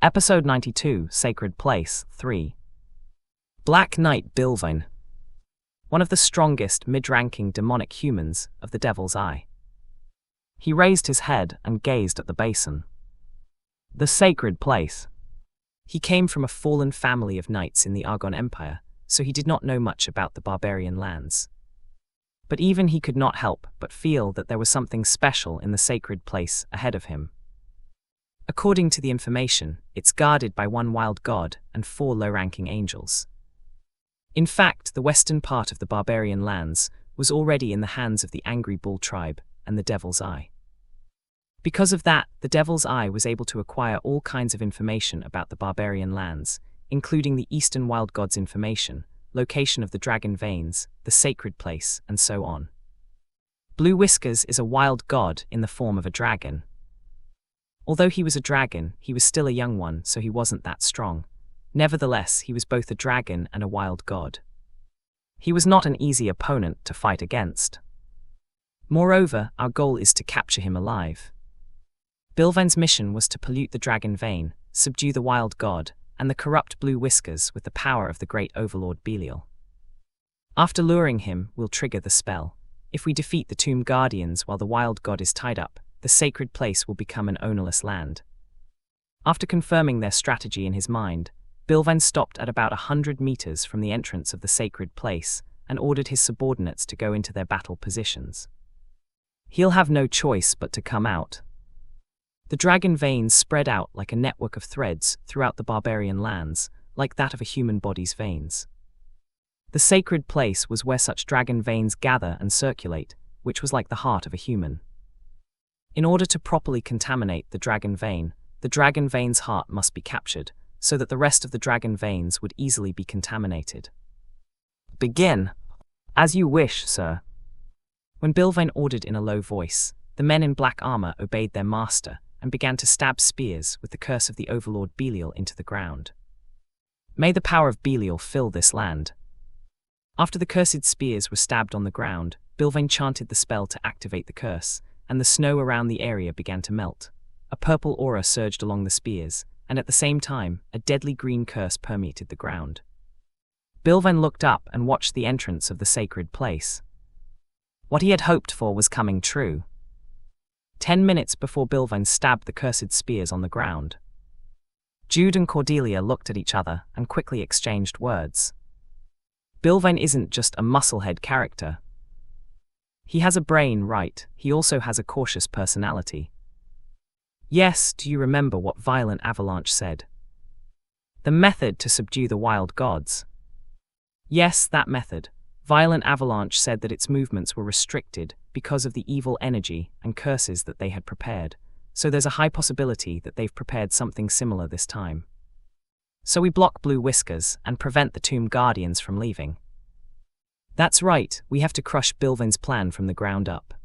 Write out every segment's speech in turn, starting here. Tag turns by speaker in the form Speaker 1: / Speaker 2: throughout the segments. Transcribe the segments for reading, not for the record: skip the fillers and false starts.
Speaker 1: Episode 92, Sacred Place, 3. Black Knight Bilvain, one of the strongest mid-ranking demonic humans of the Devil's Eye. He raised his head and gazed at the basin. The sacred place. He came from a fallen family of knights in the Argon Empire, so he did not know much about the barbarian lands. But even he could not help but feel that there was something special in the sacred place ahead of him. According to the information, it's guarded by one wild god and 4 low-ranking angels. In fact, the western part of the barbarian lands was already in the hands of the Angry Bull tribe and the Devil's Eye. Because of that, the Devil's Eye was able to acquire all kinds of information about the barbarian lands, including the Eastern Wild Gods information, location of the dragon veins, the sacred place, and so on. Blue Whiskers is a wild god in the form of a dragon. Although he was a dragon, he was still a young one, so he wasn't that strong. Nevertheless, he was both a dragon and a wild god. He was not an easy opponent to fight against. Moreover, our goal is to capture him alive. Bilvain's mission was to pollute the dragon vein, subdue the wild god, and the corrupt Blue Whiskers with the power of the great overlord Belial. After luring him, we'll trigger the spell. If we defeat the Tomb Guardians while the wild god is tied up, the sacred place will become an ownerless land. After confirming their strategy in his mind, Bilvain stopped at about 100 meters from the entrance of the sacred place and ordered his subordinates to go into their battle positions. He'll have no choice but to come out. The dragon veins spread out like a network of threads throughout the barbarian lands, like that of a human body's veins. The sacred place was where such dragon veins gather and circulate, which was like the heart of a human. In order to properly contaminate the dragon vein's heart must be captured, so that the rest of the dragon veins would easily be contaminated. Begin. As you wish, sir. When Bilvain ordered in a low voice, the men in black armor obeyed their master and began to stab spears with the curse of the overlord Belial into the ground. May the power of Belial fill this land. After the cursed spears were stabbed on the ground, Bilvain chanted the spell to activate the curse, and the snow around the area began to melt. A purple aura surged along the spears, and at the same time, a deadly green curse permeated the ground. Bilvain looked up and watched the entrance of the sacred place. What he had hoped for was coming true. 10 minutes before Bilvain stabbed the cursed spears on the ground. Jude and Cordelia looked at each other and quickly exchanged words. Bilvain isn't just a musclehead character. He has a brain, right? He also has a cautious personality. Yes, do you remember what Violent Avalanche said? The method to subdue the wild gods. Yes, that method. Violent Avalanche said that its movements were restricted because of the evil energy and curses that they had prepared, so there's a high possibility that they've prepared something similar this time. So we block Blue Whiskers and prevent the Tomb Guardians from leaving. That's right, we have to crush Bilvain's plan from the ground up.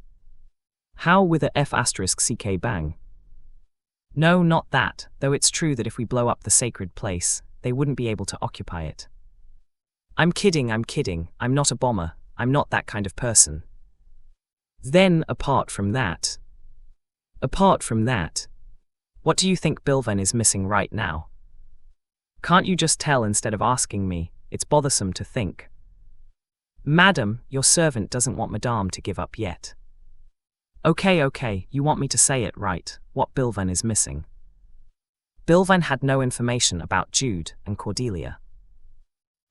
Speaker 1: How with a F***ck bang? No, not that, though it's true that if we blow up the sacred place, they wouldn't be able to occupy it. I'm kidding, I'm not a bomber, I'm not that kind of person. Then, apart from that, what do you think Bilvain is missing right now? Can't you just tell instead of asking me? It's bothersome to think. Madam, your servant doesn't want Madame to give up yet. Okay, you want me to say it right, what Bilvain is missing. Bilvain had no information about Jude and Cordelia.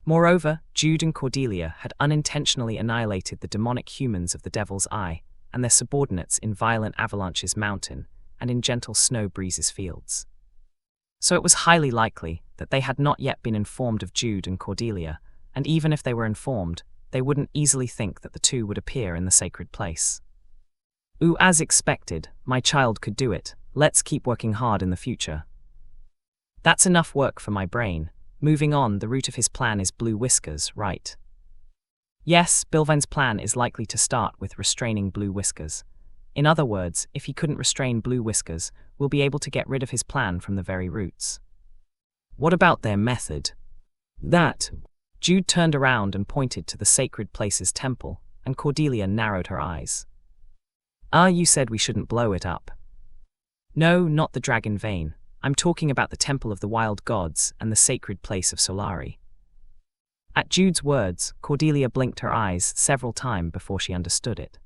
Speaker 1: Moreover, Jude and Cordelia had unintentionally annihilated the demonic humans of the Devil's Eye and their subordinates in Violent Avalanche's mountain and in Gentle Snow Breeze's fields. So it was highly likely that they had not yet been informed of Jude and Cordelia, and even if they were informed, they wouldn't easily think that the two would appear in the sacred place. Ooh, as expected, my child could do it. Let's keep working hard in the future. That's enough work for my brain. Moving on, the root of his plan is Blue Whiskers, right? Yes, Bilvain's plan is likely to start with restraining Blue Whiskers. In other words, if he couldn't restrain Blue Whiskers, we'll be able to get rid of his plan from the very roots. What about their method? That. Jude turned around and pointed to the sacred place's temple, and Cordelia narrowed her eyes. You said we shouldn't blow it up. No, not the dragon vein. I'm talking about the Temple of the Wild Gods and the sacred place of Solari. At Jude's words, Cordelia blinked her eyes several times before she understood it.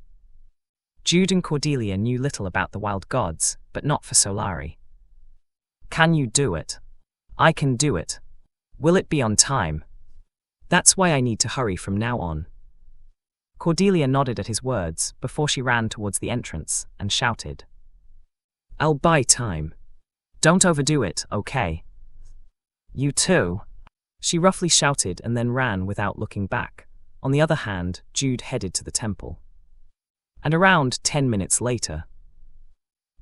Speaker 1: Jude and Cordelia knew little about the wild gods, but not for Solari. Can you do it? I can do it. Will it be on time? That's why I need to hurry from now on. Cordelia nodded at his words before she ran towards the entrance and shouted, I'll buy time. Don't overdo it, okay? You too. She roughly shouted and then ran without looking back. On the other hand, Jude headed to the temple. And around 10 minutes later,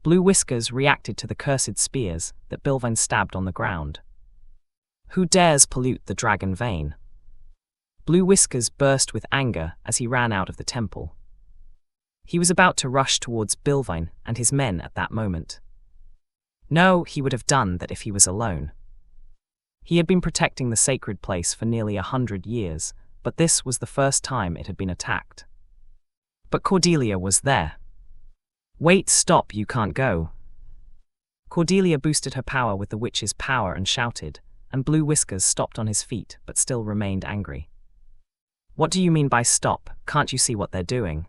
Speaker 1: Blue Whiskers reacted to the cursed spears that Bilvine stabbed on the ground. Who dares pollute the dragon vein? Blue Whiskers burst with anger as he ran out of the temple. He was about to rush towards Bilvine and his men at that moment. No, he would have done that if he was alone. He had been protecting the sacred place for nearly 100 years, but this was the first time it had been attacked. But Cordelia was there. Wait, stop, you can't go. Cordelia boosted her power with the witch's power and shouted, and Blue Whiskers stopped on his feet but still remained angry. What do you mean by stop? Can't you see what they're doing?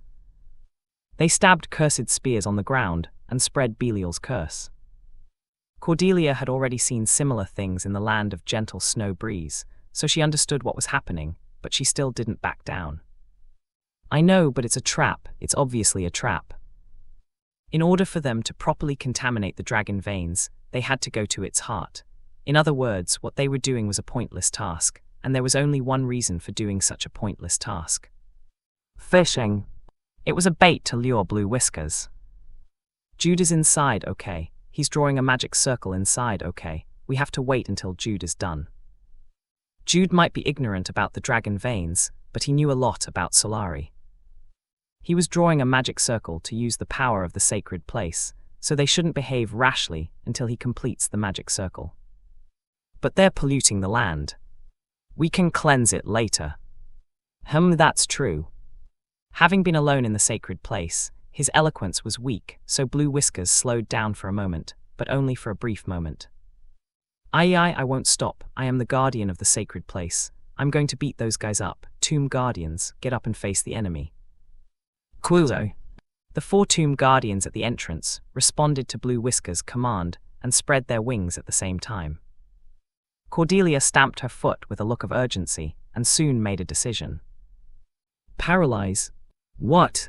Speaker 1: They stabbed cursed spears on the ground and spread Belial's curse. Cordelia had already seen similar things in the land of gentle snow breeze, so she understood what was happening, but she still didn't back down. I know, but it's a trap. It's obviously a trap. In order for them to properly contaminate the dragon veins, they had to go to its heart. In other words, what they were doing was a pointless task, and there was only one reason for doing such a pointless task. Fishing. It was a bait to lure Blue Whiskers. Jude is inside, okay. He's drawing a magic circle inside, okay. We have to wait until Jude is done. Jude might be ignorant about the dragon veins, but he knew a lot about Solari. He was drawing a magic circle to use the power of the sacred place, so they shouldn't behave rashly until he completes the magic circle. But they're polluting the land. We can cleanse it later. That's true. Having been alone in the sacred place, his eloquence was weak, so Blue Whiskers slowed down for a moment, but only for a brief moment. I won't stop. I am the guardian of the sacred place. I'm going to beat those guys up. Tomb Guardians, get up and face the enemy. Quuzo. The 4 Tomb Guardians at the entrance responded to Blue Whiskers' command and spread their wings at the same time. Cordelia stamped her foot with a look of urgency and soon made a decision. Paralyze. What?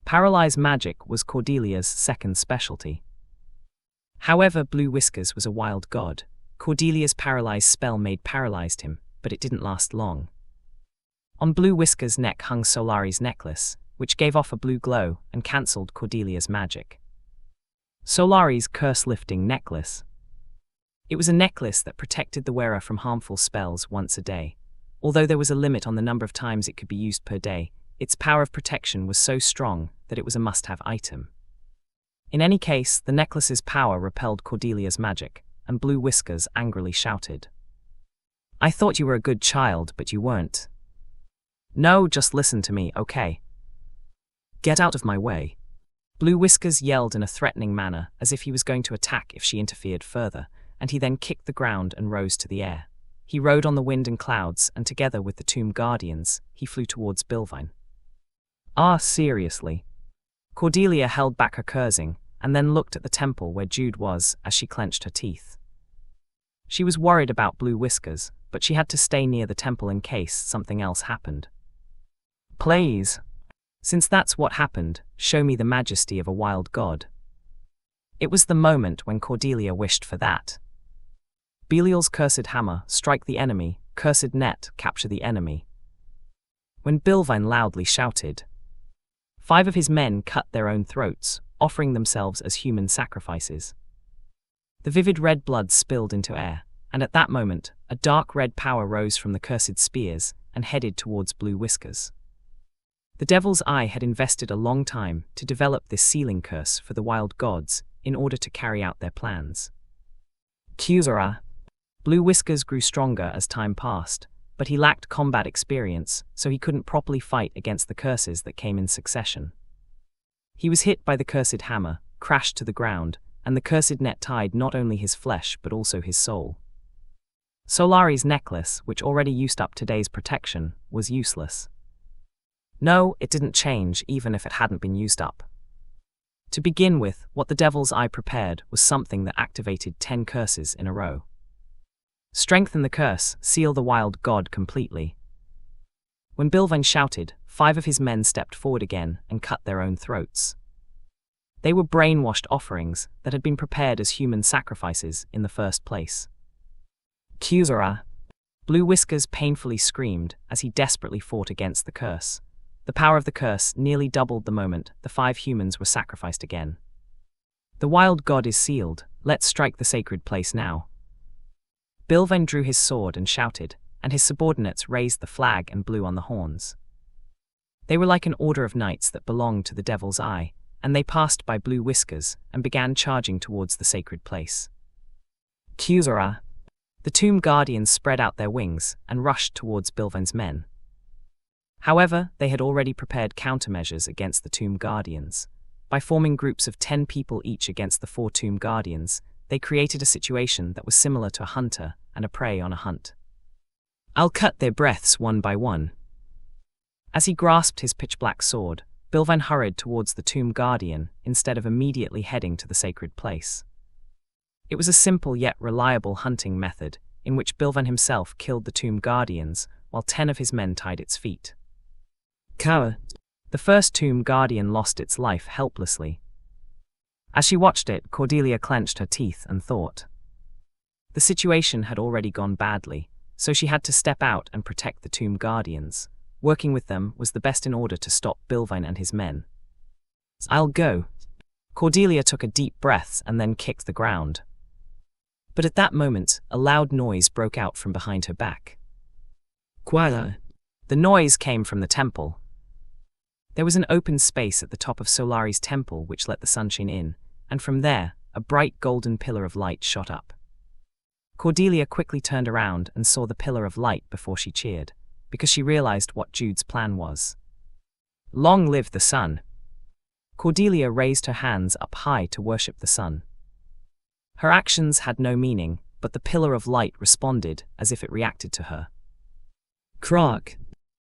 Speaker 1: Paralyze magic was Cordelia's second specialty. However, Blue Whiskers was a wild god. Cordelia's paralyze spell paralyzed him, but it didn't last long. On Blue Whiskers' neck hung Solari's necklace, which gave off a blue glow and cancelled Cordelia's magic. Solari's curse-lifting necklace. It was a necklace that protected the wearer from harmful spells once a day. Although there was a limit on the number of times it could be used per day, its power of protection was so strong that it was a must-have item. In any case, the necklace's power repelled Cordelia's magic, and Blue Whiskers angrily shouted, I thought you were a good child, but you weren't. No, just listen to me, okay? Get out of my way. Blue Whiskers yelled in a threatening manner, as if he was going to attack if she interfered further, and he then kicked the ground and rose to the air. He rode on the wind and clouds, and together with the Tomb Guardians, he flew towards Bilvine. Seriously? Cordelia held back her cursing, and then looked at the temple where Jude was as she clenched her teeth. She was worried about Blue Whiskers, but she had to stay near the temple in case something else happened. Please. Since that's what happened, show me the majesty of a wild god. It was the moment when Cordelia wished for that. Belial's cursed hammer, strike the enemy, cursed net, capture the enemy. When Bilvine loudly shouted, 5 of his men cut their own throats, offering themselves as human sacrifices. The vivid red blood spilled into air, and at that moment, a dark red power rose from the cursed spears and headed towards Blue Whiskers. The Devil's Eye had invested a long time to develop this sealing curse for the wild gods in order to carry out their plans. Kuzara. Blue Whiskers grew stronger as time passed, but he lacked combat experience, so he couldn't properly fight against the curses that came in succession. He was hit by the cursed hammer, crashed to the ground, and the cursed net tied not only his flesh but also his soul. Solari's necklace, which already used up today's protection, was useless. No, it didn't change even if it hadn't been used up. To begin with, what the Devil's Eye prepared was something that activated 10 curses in a row. Strengthen the curse, seal the wild god completely. When Bilvain shouted, 5 of his men stepped forward again and cut their own throats. They were brainwashed offerings that had been prepared as human sacrifices in the first place. Kyuzura. Blue Whiskers painfully screamed as he desperately fought against the curse. The power of the curse nearly doubled the moment the 5 humans were sacrificed again. The wild god is sealed, let's strike the sacred place now. Bilvain drew his sword and shouted, and his subordinates raised the flag and blew on the horns. They were like an order of knights that belonged to the Devil's Eye, and they passed by Blue Whiskers and began charging towards the sacred place. Kyuzura. The Tomb Guardians spread out their wings and rushed towards Bilvain's men. However, they had already prepared countermeasures against the Tomb Guardians. By forming groups of 10 people each against the 4 Tomb Guardians, they created a situation that was similar to a hunter and a prey on a hunt. I'll cut their breaths one by one. As he grasped his pitch-black sword, Bilvain hurried towards the Tomb Guardian instead of immediately heading to the sacred place. It was a simple yet reliable hunting method in which Bilvain himself killed the Tomb Guardians while 10 of his men tied its feet. Kawa. The first Tomb Guardian lost its life helplessly. As she watched it, Cordelia clenched her teeth and thought. The situation had already gone badly, so she had to step out and protect the Tomb Guardians. Working with them was the best in order to stop Bilvain and his men. I'll go. Cordelia took a deep breath and then kicked the ground. But at that moment, a loud noise broke out from behind her back. Kuala. The noise came from the temple. There was an open space at the top of Solari's temple which let the sunshine in, and from there, a bright golden pillar of light shot up. Cordelia quickly turned around and saw the pillar of light before she cheered, because she realized what Jude's plan was. Long live the sun! Cordelia raised her hands up high to worship the sun. Her actions had no meaning, but the pillar of light responded as if it reacted to her. Krog!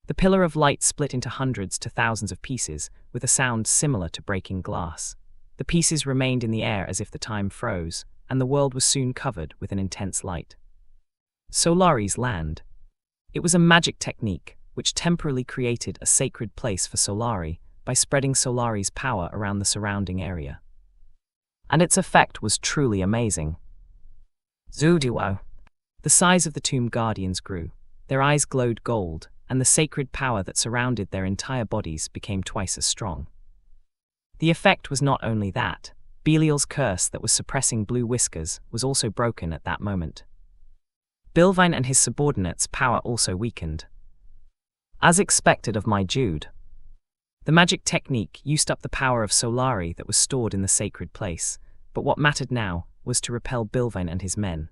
Speaker 1: The pillar of light split into hundreds to thousands of pieces, with a sound similar to breaking glass. The pieces remained in the air as if the time froze, and the world was soon covered with an intense light. Solari's land. It was a magic technique which temporarily created a sacred place for Solari by spreading Solari's power around the surrounding area. And its effect was truly amazing. Zuduo. The size of the Tomb Guardians grew. Their eyes glowed gold, and the sacred power that surrounded their entire bodies became twice as strong. The effect was not only that, Belial's curse that was suppressing Blue Whiskers was also broken at that moment. Bilvain and his subordinates' power also weakened. As expected of my Jude. The magic technique used up the power of Solari that was stored in the sacred place, but what mattered now was to repel Bilvain and his men.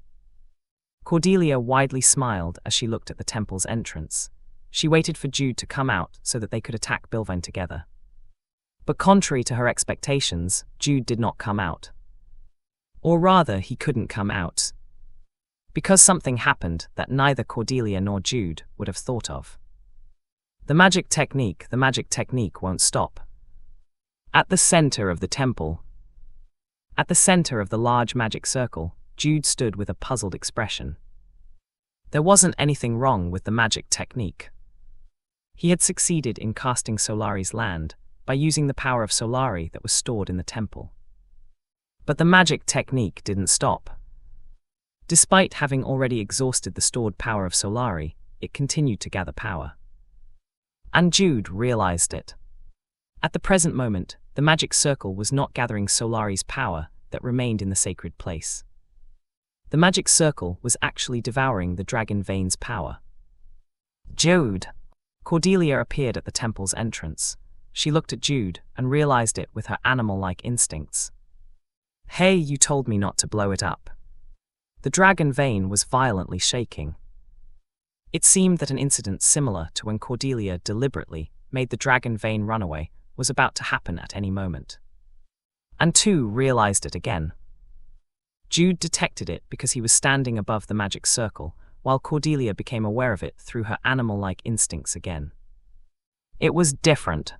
Speaker 1: Cordelia widely smiled as she looked at the temple's entrance. She waited for Jude to come out so that they could attack Bilvain together. But contrary to her expectations, Jude did not come out. Or rather, he couldn't come out. Because something happened that neither Cordelia nor Jude would have thought of. The magic technique won't stop. At the center of the temple. At the center of the large magic circle, Jude stood with a puzzled expression. There wasn't anything wrong with the magic technique. He had succeeded in casting Solari's land by using the power of Solari that was stored in the temple. But the magic technique didn't stop. Despite having already exhausted the stored power of Solari, it continued to gather power. And Jude realized it. At the present moment, the magic circle was not gathering Solari's power that remained in the sacred place. The magic circle was actually devouring the dragon vein's power. Jude! Cordelia appeared at the temple's entrance. She looked at Jude and realized it with her animal-like instincts. Hey, you told me not to blow it up. The dragon vein was violently shaking. It seemed that an incident similar to when Cordelia deliberately made the dragon vein run away was about to happen at any moment. And Tu realized it again. Jude detected it because he was standing above the magic circle, while Cordelia became aware of it through her animal-like instincts again. It was different.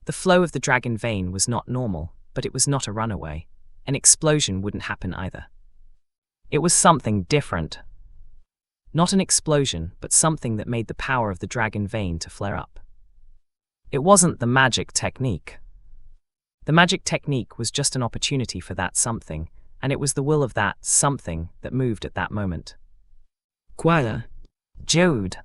Speaker 1: The flow of the dragon vein was not normal, but it was not a runaway. An explosion wouldn't happen either. It was something different. Not an explosion, but something that made the power of the dragon vein to flare up. It wasn't the magic technique. The magic technique was just an opportunity for that something, and it was the will of that something that moved at that moment. Quila. Jude.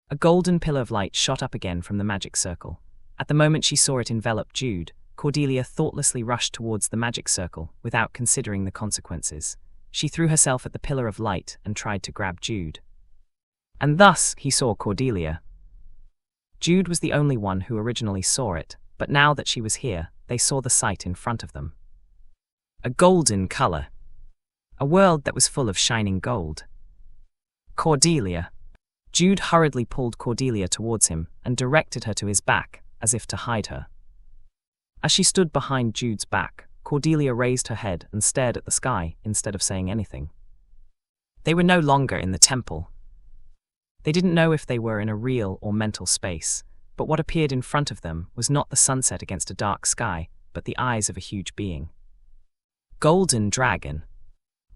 Speaker 1: A golden pillar of light shot up again from the magic circle. At the moment she saw it envelop Jude, Cordelia thoughtlessly rushed towards the magic circle without considering the consequences. She threw herself at the pillar of light and tried to grab Jude. And thus he saw Cordelia. Jude was the only one who originally saw it, but now that she was here, they saw the sight in front of them. A golden color. A world that was full of shining gold. Cordelia. Jude hurriedly pulled Cordelia towards him and directed her to his back, as if to hide her. As she stood behind Jude's back, Cordelia raised her head and stared at the sky instead of saying anything. They were no longer in the temple. They didn't know if they were in a real or mental space, but what appeared in front of them was not the sunset against a dark sky, but the eyes of a huge being. Golden dragon.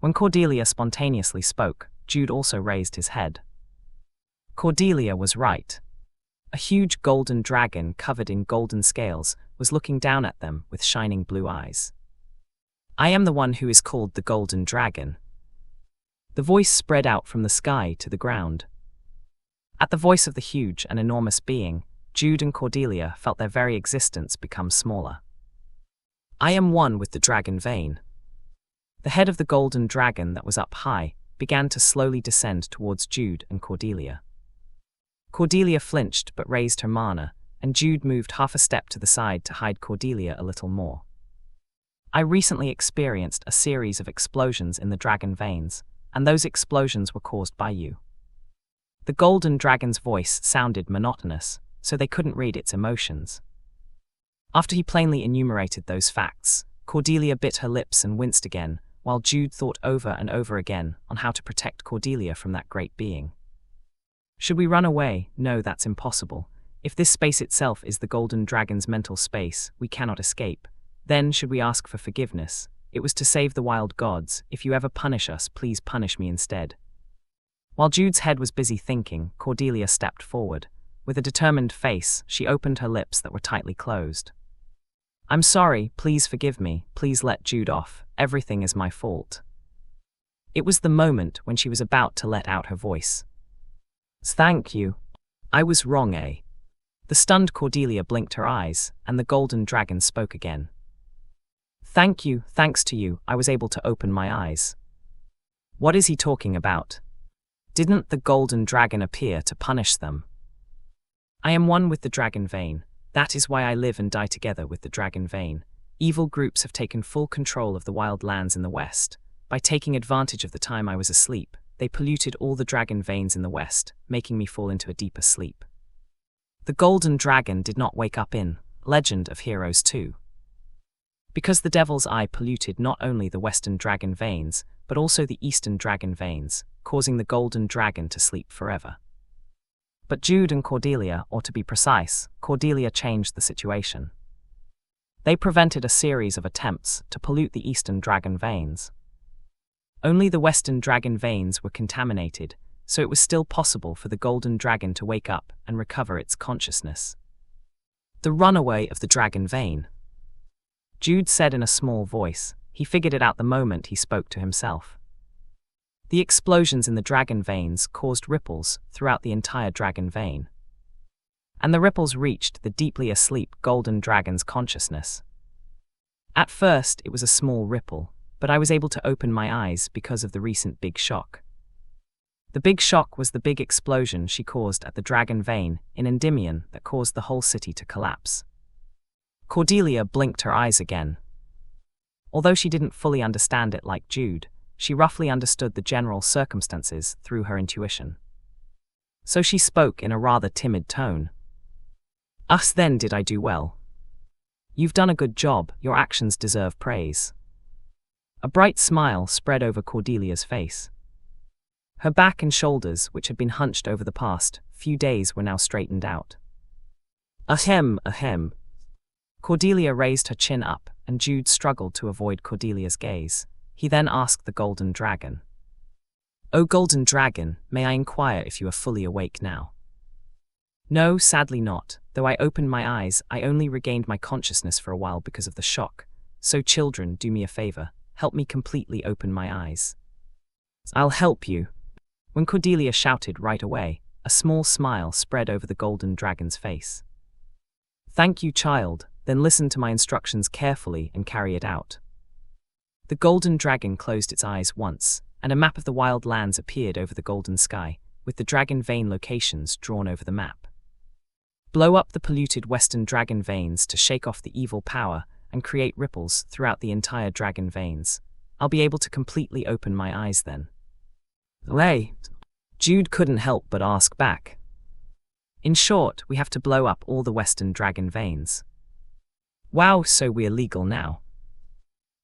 Speaker 1: When Cordelia spontaneously spoke, Jude also raised his head. Cordelia was right. A huge golden dragon covered in golden scales was looking down at them with shining blue eyes. I am the one who is called the golden dragon. The voice spread out from the sky to the ground. At the voice of the huge and enormous being, Jude and Cordelia felt their very existence become smaller. I am one with the dragon vein. The head of the golden dragon that was up high began to slowly descend towards Jude and Cordelia. Cordelia flinched but raised her mana, and Jude moved half a step to the side to hide Cordelia a little more. I recently experienced a series of explosions in the dragon veins, and those explosions were caused by you. The golden dragon's voice sounded monotonous, so they couldn't read its emotions. After he plainly enumerated those facts, Cordelia bit her lips and winced again, while Jude thought over and over again on how to protect Cordelia from that great being. Should we run away? No, that's impossible. If this space itself is the golden dragon's mental space, we cannot escape. Then should we ask for forgiveness? It was to save the wild gods. If you ever punish us, please punish me instead. While Jude's head was busy thinking, Cordelia stepped forward. With a determined face, she opened her lips that were tightly closed. I'm sorry, please forgive me, please let Jude off, everything is my fault. It was the moment when she was about to let out her voice. Thank you. I was wrong, eh? The stunned Cordelia blinked her eyes, and the golden dragon spoke again. Thank you, thanks to you, I was able to open my eyes. What is he talking about? Didn't the golden dragon appear to punish them? I am one with the dragon vein. That is why I live and die together with the dragon vein. Evil groups have taken full control of the wild lands in the west. By taking advantage of the time I was asleep, they polluted all the dragon veins in the west, making me fall into a deeper sleep. The golden dragon did not wake up in Legend of Heroes 2. Because the devil's eye polluted not only the western dragon veins, but also the eastern dragon veins, causing the golden dragon to sleep forever. But Jude and Cordelia, or to be precise, Cordelia changed the situation. They prevented a series of attempts to pollute the eastern dragon veins. Only the western dragon veins were contaminated, so it was still possible for the golden dragon to wake up and recover its consciousness. The runaway of the dragon vein. Jude said in a small voice. He figured it out the moment he spoke to himself. The explosions in the dragon veins caused ripples throughout the entire dragon vein. And the ripples reached the deeply asleep golden dragon's consciousness. At first, it was a small ripple, but I was able to open my eyes because of the recent big shock. The big shock was the big explosion she caused at the dragon vein in Endymion that caused the whole city to collapse. Cordelia blinked her eyes again. Although she didn't fully understand it like Jude, she roughly understood the general circumstances through her intuition. So she spoke in a rather timid tone. Then did I do well? You've done a good job, your actions deserve praise. A bright smile spread over Cordelia's face. Her back and shoulders, which had been hunched over the past few days, were now straightened out. Ahem, ahem. Cordelia raised her chin up, and Jude struggled to avoid Cordelia's gaze. He then asked the Golden Dragon, "O Golden Dragon, may I inquire if you are fully awake now?" "No, sadly not. Though I opened my eyes, I only regained my consciousness for a while because of the shock. So children, do me a favor. Help me completely open my eyes." "I'll help you." When Cordelia shouted right away, a small smile spread over the Golden Dragon's face. "Thank you, child. Then listen to my instructions carefully and carry it out." The Golden Dragon closed its eyes once, and a map of the wild lands appeared over the golden sky, with the dragon vein locations drawn over the map. "Blow up the polluted western dragon veins to shake off the evil power and create ripples throughout the entire dragon veins. I'll be able to completely open my eyes then." "Hey!" Jude couldn't help but ask back. "In short, we have to blow up all the western dragon veins." "Wow, so we're legal now."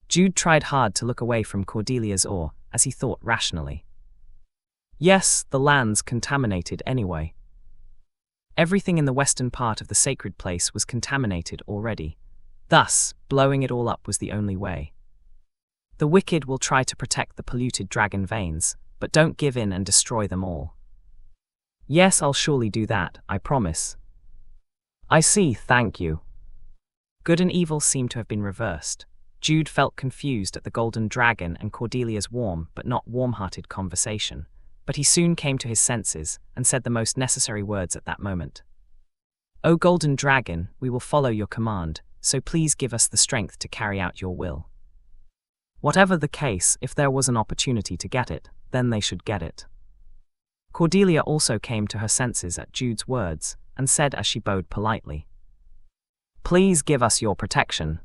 Speaker 1: Jude tried hard to look away from Cordelia's awe as he thought rationally. Yes, the land's contaminated anyway. Everything in the western part of the sacred place was contaminated already. Thus, blowing it all up was the only way. The wicked will try to protect the polluted dragon veins, but don't give in and destroy them all. "Yes, I'll surely do that, I promise." "I see, thank you." Good and evil seemed to have been reversed. Jude felt confused at the Golden Dragon and Cordelia's warm but not warm-hearted conversation, but he soon came to his senses and said the most necessary words at that moment. "O Golden Dragon, we will follow your command, so please give us the strength to carry out your will." Whatever the case, if there was an opportunity to get it, then they should get it. Cordelia also came to her senses at Jude's words and said as she bowed politely, "Please give us your protection."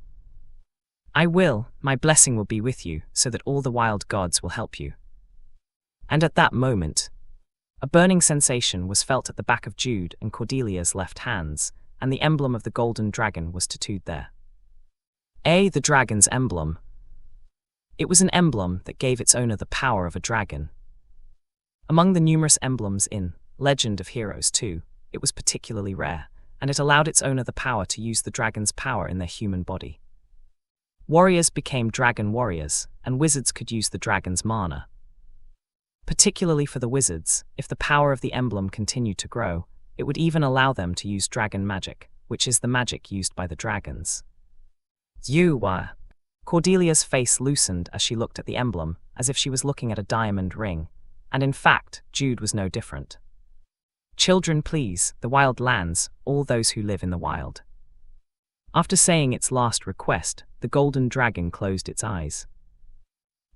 Speaker 1: "I will, my blessing will be with you, so that all the wild gods will help you." And at that moment, a burning sensation was felt at the back of Jude and Cordelia's left hands, and the emblem of the Golden Dragon was tattooed there. The dragon's emblem. It was an emblem that gave its owner the power of a dragon. Among the numerous emblems in Legend of Heroes 2, it was particularly rare, and it allowed its owner the power to use the dragon's power in their human body. Warriors became dragon warriors, and wizards could use the dragon's mana. Particularly for the wizards, if the power of the emblem continued to grow, it would even allow them to use dragon magic, which is the magic used by the dragons. "You were." Cordelia's face loosened as she looked at the emblem, as if she was looking at a diamond ring, and in fact, Jude was no different. "Children, please, the wild lands, all those who live in the wild." After saying its last request, the Golden Dragon closed its eyes.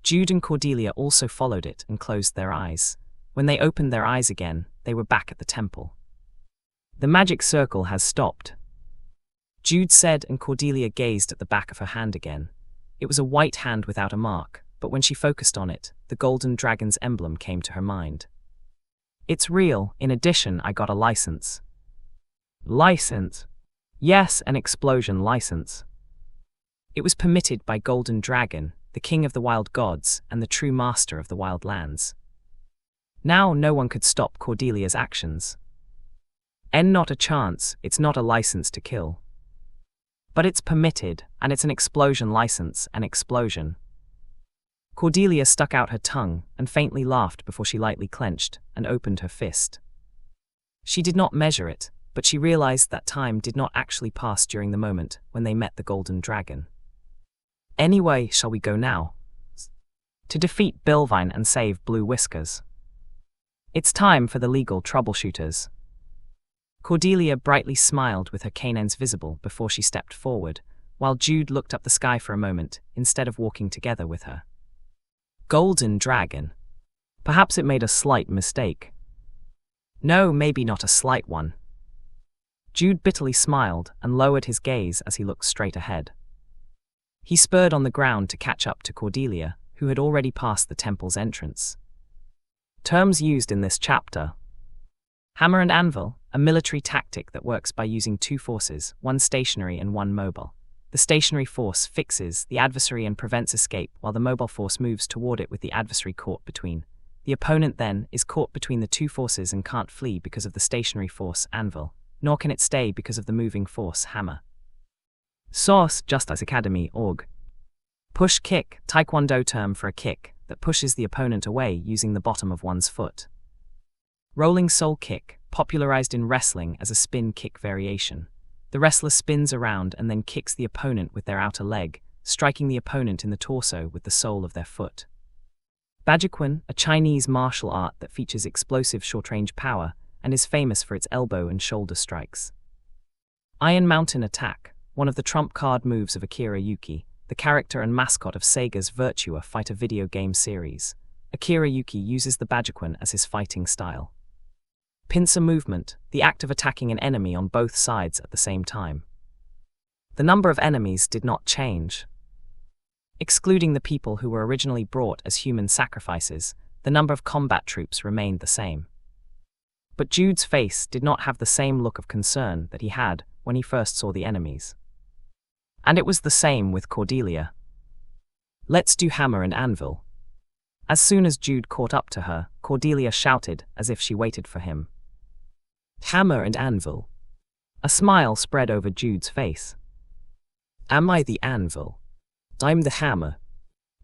Speaker 1: Jude and Cordelia also followed it and closed their eyes. When they opened their eyes again, they were back at the temple. "The magic circle has stopped," Jude said, and Cordelia gazed at the back of her hand again. It was a white hand without a mark, but when she focused on it, the Golden Dragon's emblem came to her mind. "It's real. In addition, I got a license." "License?" "Yes, an explosion license." It was permitted by Golden Dragon, the king of the wild gods and the true master of the wild lands. Now no one could stop Cordelia's actions. Not a chance, it's not a license to kill. But it's permitted, and it's an explosion license, an explosion. Cordelia stuck out her tongue and faintly laughed before she lightly clenched and opened her fist. She did not measure it, but she realized that time did not actually pass during the moment when they met the Golden Dragon. "Anyway, shall we go now? To defeat Bilvine and save Blue Whiskers. It's time for the legal troubleshooters." Cordelia brightly smiled with her canines visible before she stepped forward, while Jude looked up the sky for a moment instead of walking together with her. Golden Dragon. Perhaps it made a slight mistake. No, maybe not a slight one. Jude bitterly smiled and lowered his gaze as he looked straight ahead. He spurred on the ground to catch up to Cordelia, who had already passed the temple's entrance. Terms used in this chapter. Hammer and anvil, a military tactic that works by using two forces, one stationary and one mobile. The stationary force fixes the adversary and prevents escape, while the mobile force moves toward it with the adversary caught between. The opponent then is caught between the two forces and can't flee because of the stationary force anvil, nor can it stay because of the moving force hammer. Source: Justice Academy org. Push kick, Taekwondo term for a kick that pushes the opponent away using the bottom of one's foot. Rolling soul kick, popularized in wrestling as a spin kick variation. The wrestler spins around and then kicks the opponent with their outer leg, striking the opponent in the torso with the sole of their foot. Bajiquan, a Chinese martial art that features explosive short-range power and is famous for its elbow and shoulder strikes. Iron Mountain Attack, one of the trump card moves of Akira Yuki, the character and mascot of Sega's Virtua Fighter video game series. Akira Yuki uses the Bajiquan as his fighting style. Pincer movement, the act of attacking an enemy on both sides at the same time. The number of enemies did not change. Excluding the people who were originally brought as human sacrifices, the number of combat troops remained the same. But Jude's face did not have the same look of concern that he had when he first saw the enemies. And it was the same with Cordelia. "Let's do hammer and anvil." As soon as Jude caught up to her, Cordelia shouted as if she waited for him. "Hammer and anvil." A smile spread over Jude's face. "Am I the anvil? I'm the hammer."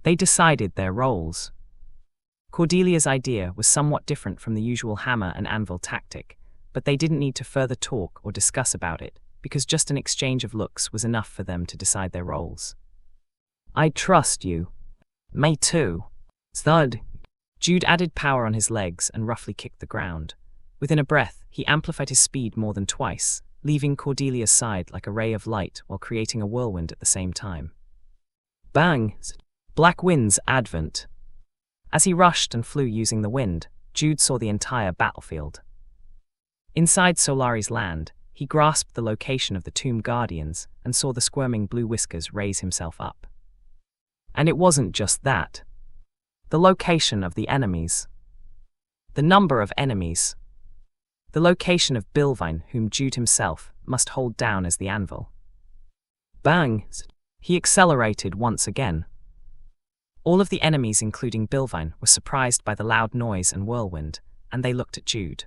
Speaker 1: They decided their roles. Cordelia's idea was somewhat different from the usual hammer and anvil tactic, but they didn't need to further talk or discuss about it, because just an exchange of looks was enough for them to decide their roles. "I trust you." "Me too." Thud. Jude added power on his legs and roughly kicked the ground. Within a breath, he amplified his speed more than twice, leaving Cordelia's side like a ray of light while creating a whirlwind at the same time. Bang! Black Wind's advent. As he rushed and flew using the wind, Jude saw the entire battlefield. Inside Solari's land, he grasped the location of the Tomb Guardians and saw the squirming Blue Whiskers raise himself up. And it wasn't just that. The location of the enemies. The number of enemies. The location of Bilvine, whom Jude himself must hold down as the anvil. Bang! He accelerated once again. All of the enemies, including Bilvine, were surprised by the loud noise and whirlwind, and they looked at Jude.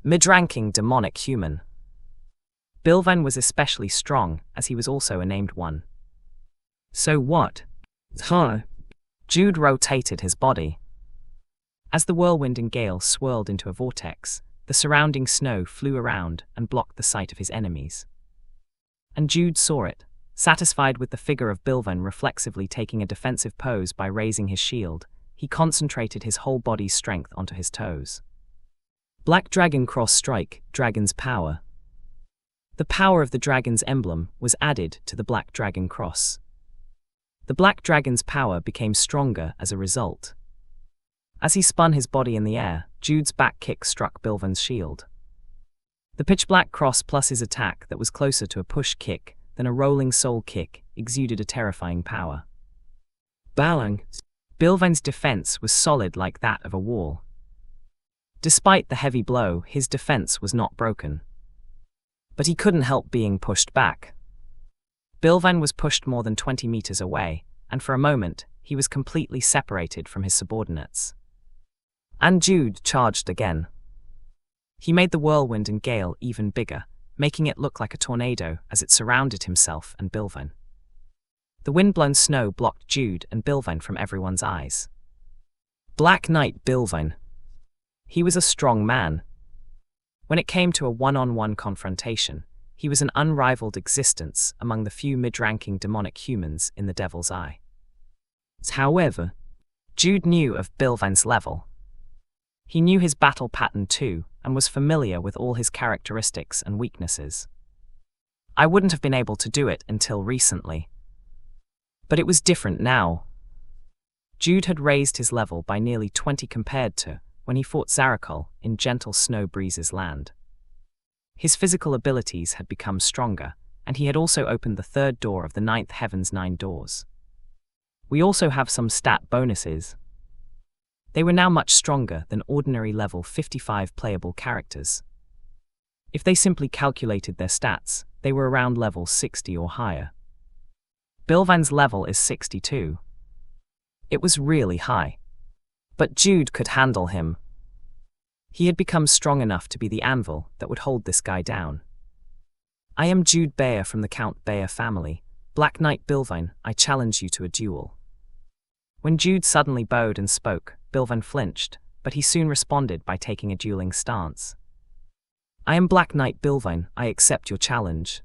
Speaker 1: Mid-ranking demonic human. Bilvine was especially strong, as he was also a named one. So what? Huh? Jude rotated his body. As the whirlwind and gale swirled into a vortex, the surrounding snow flew around and blocked the sight of his enemies. And Jude saw it, satisfied with the figure of Bilvine reflexively taking a defensive pose by raising his shield. He concentrated his whole body's strength onto his toes. Black Dragon Cross Strike, Dragon's Power. The power of the dragon's emblem was added to the Black Dragon Cross. The Black Dragon's power became stronger as a result. As he spun his body in the air, Jude's back kick struck Bilvine's shield. The pitch black cross plus his attack that was closer to a push kick than a rolling soul kick exuded a terrifying power. Bang! Bilvine's defense was solid like that of a wall. Despite the heavy blow, his defense was not broken. But he couldn't help being pushed back. Bilvine was pushed more than 20 meters away, and for a moment, he was completely separated from his subordinates. And Jude charged again. He made the whirlwind and gale even bigger, making it look like a tornado as it surrounded himself and Bilvine. The wind-blown snow blocked Jude and Bilvine from everyone's eyes. Black Knight Bilvine. He was a strong man. When it came to a one-on-one confrontation, he was an unrivaled existence among the few mid-ranking demonic humans in the Devil's Eye. However, Jude knew of Bilvine's level. He knew his battle pattern too, and was familiar with all his characteristics and weaknesses. I wouldn't have been able to do it until recently. But it was different now. Jude had raised his level by nearly 20 compared to when he fought Zarakul in Gentle Snow Breeze's land. His physical abilities had become stronger, and he had also opened the third door of the ninth heaven's 9 doors. We also have some stat bonuses. They were now much stronger than ordinary level 55 playable characters. If they simply calculated their stats, they were around level 60 or higher. Bilvan's level is 62. It was really high. But Jude could handle him. He had become strong enough to be the anvil that would hold this guy down. I am Jude Bayer from the Count Bayer family. Black Knight Bilvan, I challenge you to a duel. When Jude suddenly bowed and spoke, Bilvan flinched, but he soon responded by taking a dueling stance. I am Black Knight Bilvan, I accept your challenge.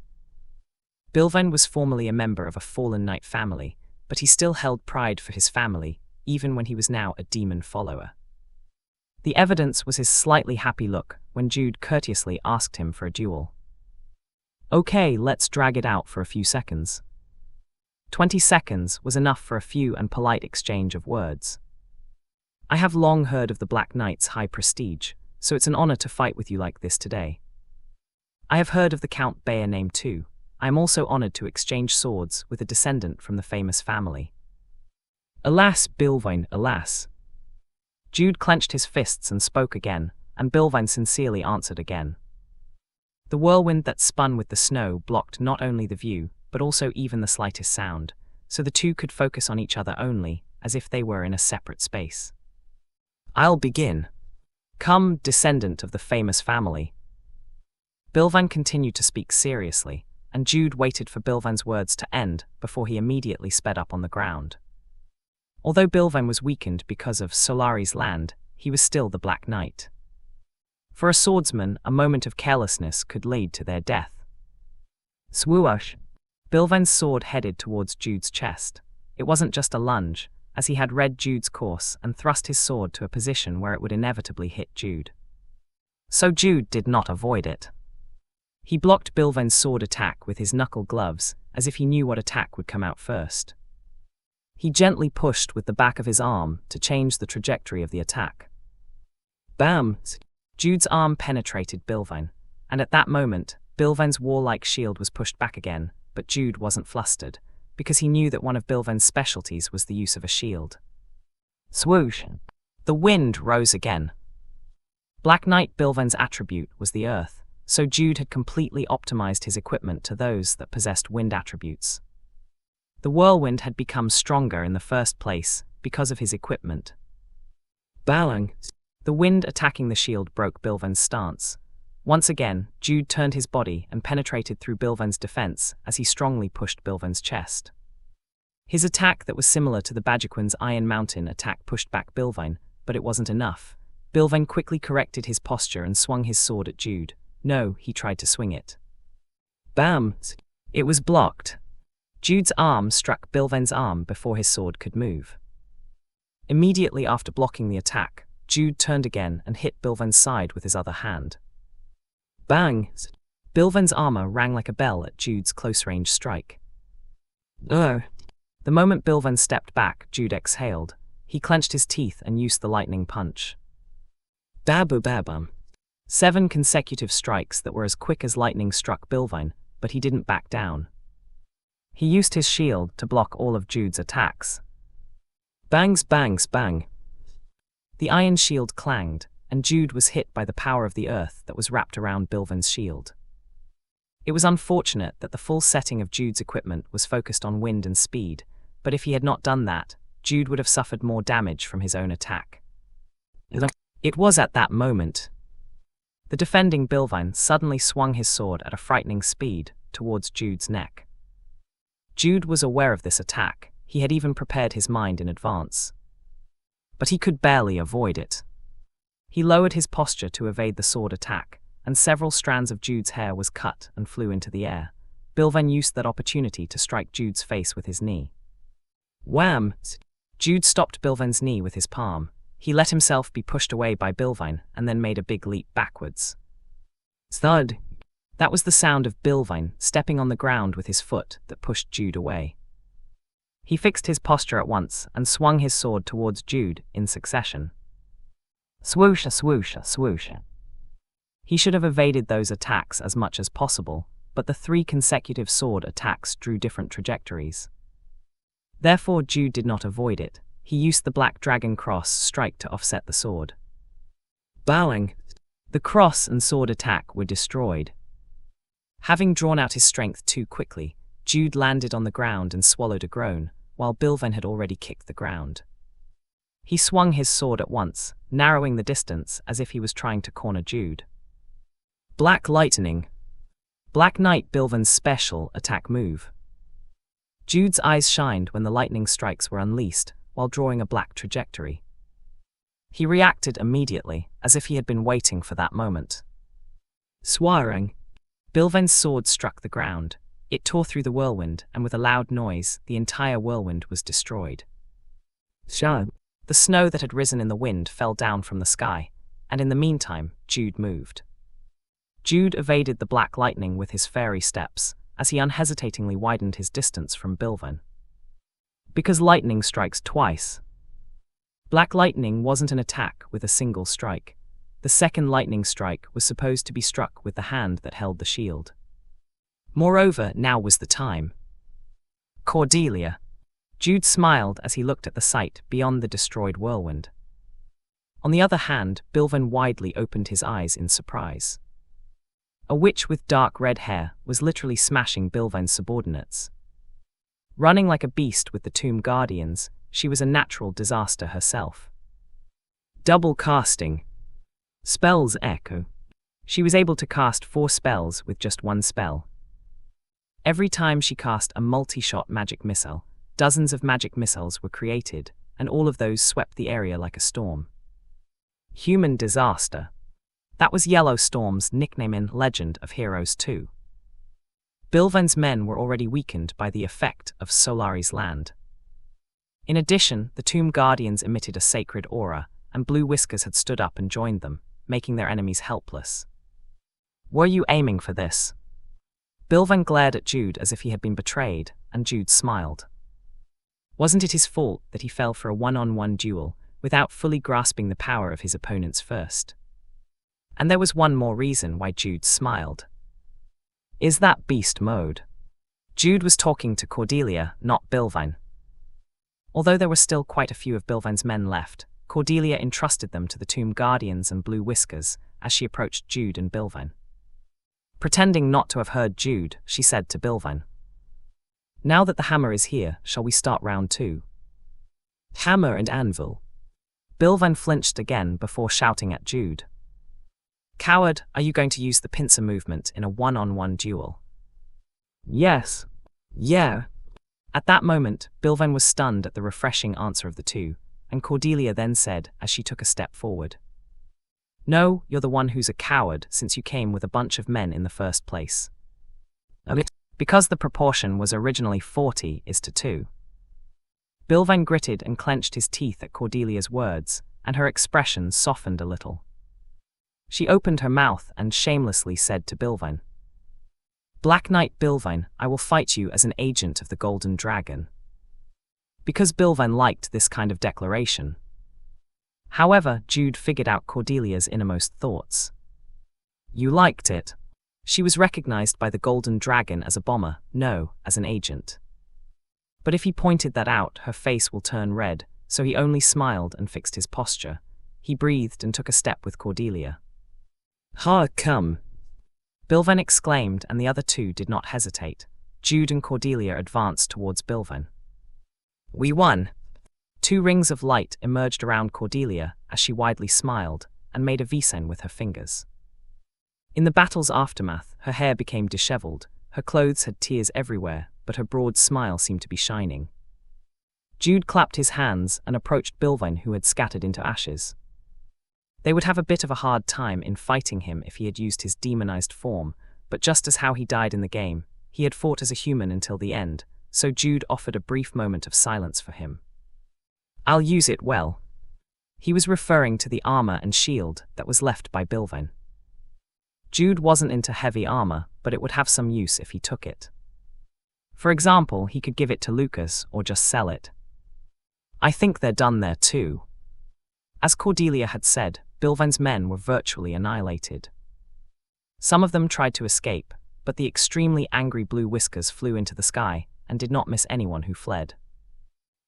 Speaker 1: Bilvan was formerly a member of a fallen knight family, but he still held pride for his family, even when he was now a demon follower. The evidence was his slightly happy look when Jude courteously asked him for a duel. Okay, let's drag it out for a few seconds. 20 seconds was enough for a few and polite exchange of words. I have long heard of the Black Knight's high prestige, so it's an honor to fight with you like this today. I have heard of the Count Bayer name too. I am also honored to exchange swords with a descendant from the famous family. Alas, Bilvan, alas. Jude clenched his fists and spoke again, and Bilvan sincerely answered again. The whirlwind that spun with the snow blocked not only the view, but also even the slightest sound, so the two could focus on each other only, as if they were in a separate space. I'll begin. Come, descendant of the famous family. Bilvan continued to speak seriously, and Jude waited for Bilvan's words to end before he immediately sped up on the ground. Although Bilvan was weakened because of Solari's land, he was still the Black Knight. For a swordsman, a moment of carelessness could lead to their death. Swoosh! Bilvan's sword headed towards Jude's chest. It wasn't just a lunge, as he had read Jude's course and thrust his sword to a position where it would inevitably hit Jude. So Jude did not avoid it. He blocked Bilvan's sword attack with his knuckle gloves, as if he knew what attack would come out first. He gently pushed with the back of his arm to change the trajectory of the attack. Bam! Jude's arm penetrated Bilvan, and at that moment, Bilvan's warlike shield was pushed back again, but Jude wasn't flustered, because he knew that one of Bilvan's specialties was the use of a shield. Swoosh! The wind rose again. Black Knight Bilvan's attribute was the earth, so Jude had completely optimized his equipment to those that possessed wind attributes. The whirlwind had become stronger in the first place because of his equipment. Bang! The wind attacking the shield broke Bilvan's stance. Once again, Jude turned his body and penetrated through Bilvan's defense as he strongly pushed Bilvan's chest. His attack that was similar to the Bajiquin's Iron Mountain attack pushed back Bilvan, but it wasn't enough. Bilvan quickly corrected his posture and swung his sword at Jude. No, he tried to swing it. Bam! It was blocked. Jude's arm struck Bilvan's arm before his sword could move. Immediately after blocking the attack, Jude turned again and hit Bilvan's side with his other hand. Bang! Bilvan's armor rang like a bell at Jude's close-range strike. The moment Bilvan stepped back, Jude exhaled. He clenched his teeth and used the lightning punch. Babu-babum. 7 consecutive strikes that were as quick as lightning struck Bilvan, but he didn't back down. He used his shield to block all of Jude's attacks. Bangs, bangs, bang. The iron shield clanged, and Jude was hit by the power of the earth that was wrapped around Bilvan's shield. It was unfortunate that the full setting of Jude's equipment was focused on wind and speed, but if he had not done that, Jude would have suffered more damage from his own attack. It was at that moment. The defending Bilvan suddenly swung his sword at a frightening speed towards Jude's neck. Jude was aware of this attack. He had even prepared his mind in advance. But he could barely avoid it. He lowered his posture to evade the sword attack, and several strands of Jude's hair was cut and flew into the air. Bilvan used that opportunity to strike Jude's face with his knee. Wham! Jude stopped Bilvan's knee with his palm. He let himself be pushed away by Bilvan and then made a big leap backwards. Thud! That was the sound of Bilvan stepping on the ground with his foot that pushed Jude away. He fixed his posture at once and swung his sword towards Jude in succession. Swoosha, swoosha, swoosha. He should have evaded those attacks as much as possible, but the 3 consecutive sword attacks drew different trajectories. Therefore, Jude did not avoid it. He used the Black Dragon Cross strike to offset the sword. Bowing! The cross and sword attack were destroyed. Having drawn out his strength too quickly, Jude landed on the ground and swallowed a groan, while Bilvain had already kicked the ground. He swung his sword at once, narrowing the distance as if he was trying to corner Jude. Black Lightning. Black Knight Bilvain's special attack move. Jude's eyes shined when the lightning strikes were unleashed, while drawing a black trajectory. He reacted immediately, as if he had been waiting for that moment. Swearing. Bilvain's sword struck the ground. It tore through the whirlwind, and with a loud noise, the entire whirlwind was destroyed. Shun. The snow that had risen in the wind fell down from the sky, and in the meantime, Jude moved. Jude evaded the black lightning with his fairy steps, as he unhesitatingly widened his distance from Bilvain. Because lightning strikes twice. Black lightning wasn't an attack with a single strike. The second lightning strike was supposed to be struck with the hand that held the shield. Moreover, now was the time. Cordelia. Jude smiled as he looked at the sight beyond the destroyed whirlwind. On the other hand, Bilvain widely opened his eyes in surprise. A witch with dark red hair was literally smashing Bilvain's subordinates. Running like a beast with the tomb guardians, she was a natural disaster herself. Double casting. Spells echo. She was able to cast 4 spells with just one spell. Every time she cast a multi-shot magic missile, dozens of magic missiles were created, and all of those swept the area like a storm. Human disaster. That was Yellow Storm's nickname in Legend of Heroes 2. Bilvain's men were already weakened by the effect of Solari's land. In addition, the Tomb Guardians emitted a sacred aura, and Blue Whiskers had stood up and joined them, making their enemies helpless. Were you aiming for this? Bilvain glared at Jude as if he had been betrayed, and Jude smiled. Wasn't it his fault that he fell for a one-on-one duel without fully grasping the power of his opponents first? And there was one more reason why Jude smiled. Is that beast mode? Jude was talking to Cordelia, not Bilvain. Although there were still quite a few of Bilvain's men left, Cordelia entrusted them to the Tomb Guardians and Blue Whiskers as she approached Jude and Bilvain. Pretending not to have heard Jude, she said to Bilvain, "Now that the hammer is here, shall we start round 2? Hammer and anvil." Bilvain flinched again before shouting at Jude. "Coward, are you going to use the pincer movement in a one-on-one duel?" "Yes. Yeah." At that moment, Bilvain was stunned at the refreshing answer of the two, and Cordelia then said as she took a step forward, "No, you're the one who's a coward since you came with a bunch of men in the first place." Because the proportion was originally 40:2. Bilvain gritted and clenched his teeth at Cordelia's words, and her expression softened a little. She opened her mouth and shamelessly said to Bilvain, "Black Knight Bilvain, I will fight you as an agent of the Golden Dragon." Because Bilvain liked this kind of declaration. However, Jude figured out Cordelia's innermost thoughts. You liked it. She was recognized by the Golden Dragon as a bomber, no, as an agent. But if he pointed that out, her face will turn red, so he only smiled and fixed his posture. He breathed and took a step with Cordelia. "Ha, come!" Bilvain exclaimed, and the other two did not hesitate. Jude and Cordelia advanced towards Bilvain. "We won!" 2 rings of light emerged around Cordelia as she widely smiled and made a V-sign with her fingers. In the battle's aftermath, her hair became disheveled, her clothes had tears everywhere, but her broad smile seemed to be shining. Jude clapped his hands and approached Bilvain, who had scattered into ashes. They would have a bit of a hard time in fighting him if he had used his demonized form, but just as how he died in the game, he had fought as a human until the end, so Jude offered a brief moment of silence for him. "I'll use it well." He was referring to the armor and shield that was left by Bilvain. Jude wasn't into heavy armor, but it would have some use if he took it. For example, he could give it to Lucas or just sell it. "I think they're done there too." As Cordelia had said, Bilvain's men were virtually annihilated. Some of them tried to escape, but the extremely angry Blue Whiskers flew into the sky and did not miss anyone who fled.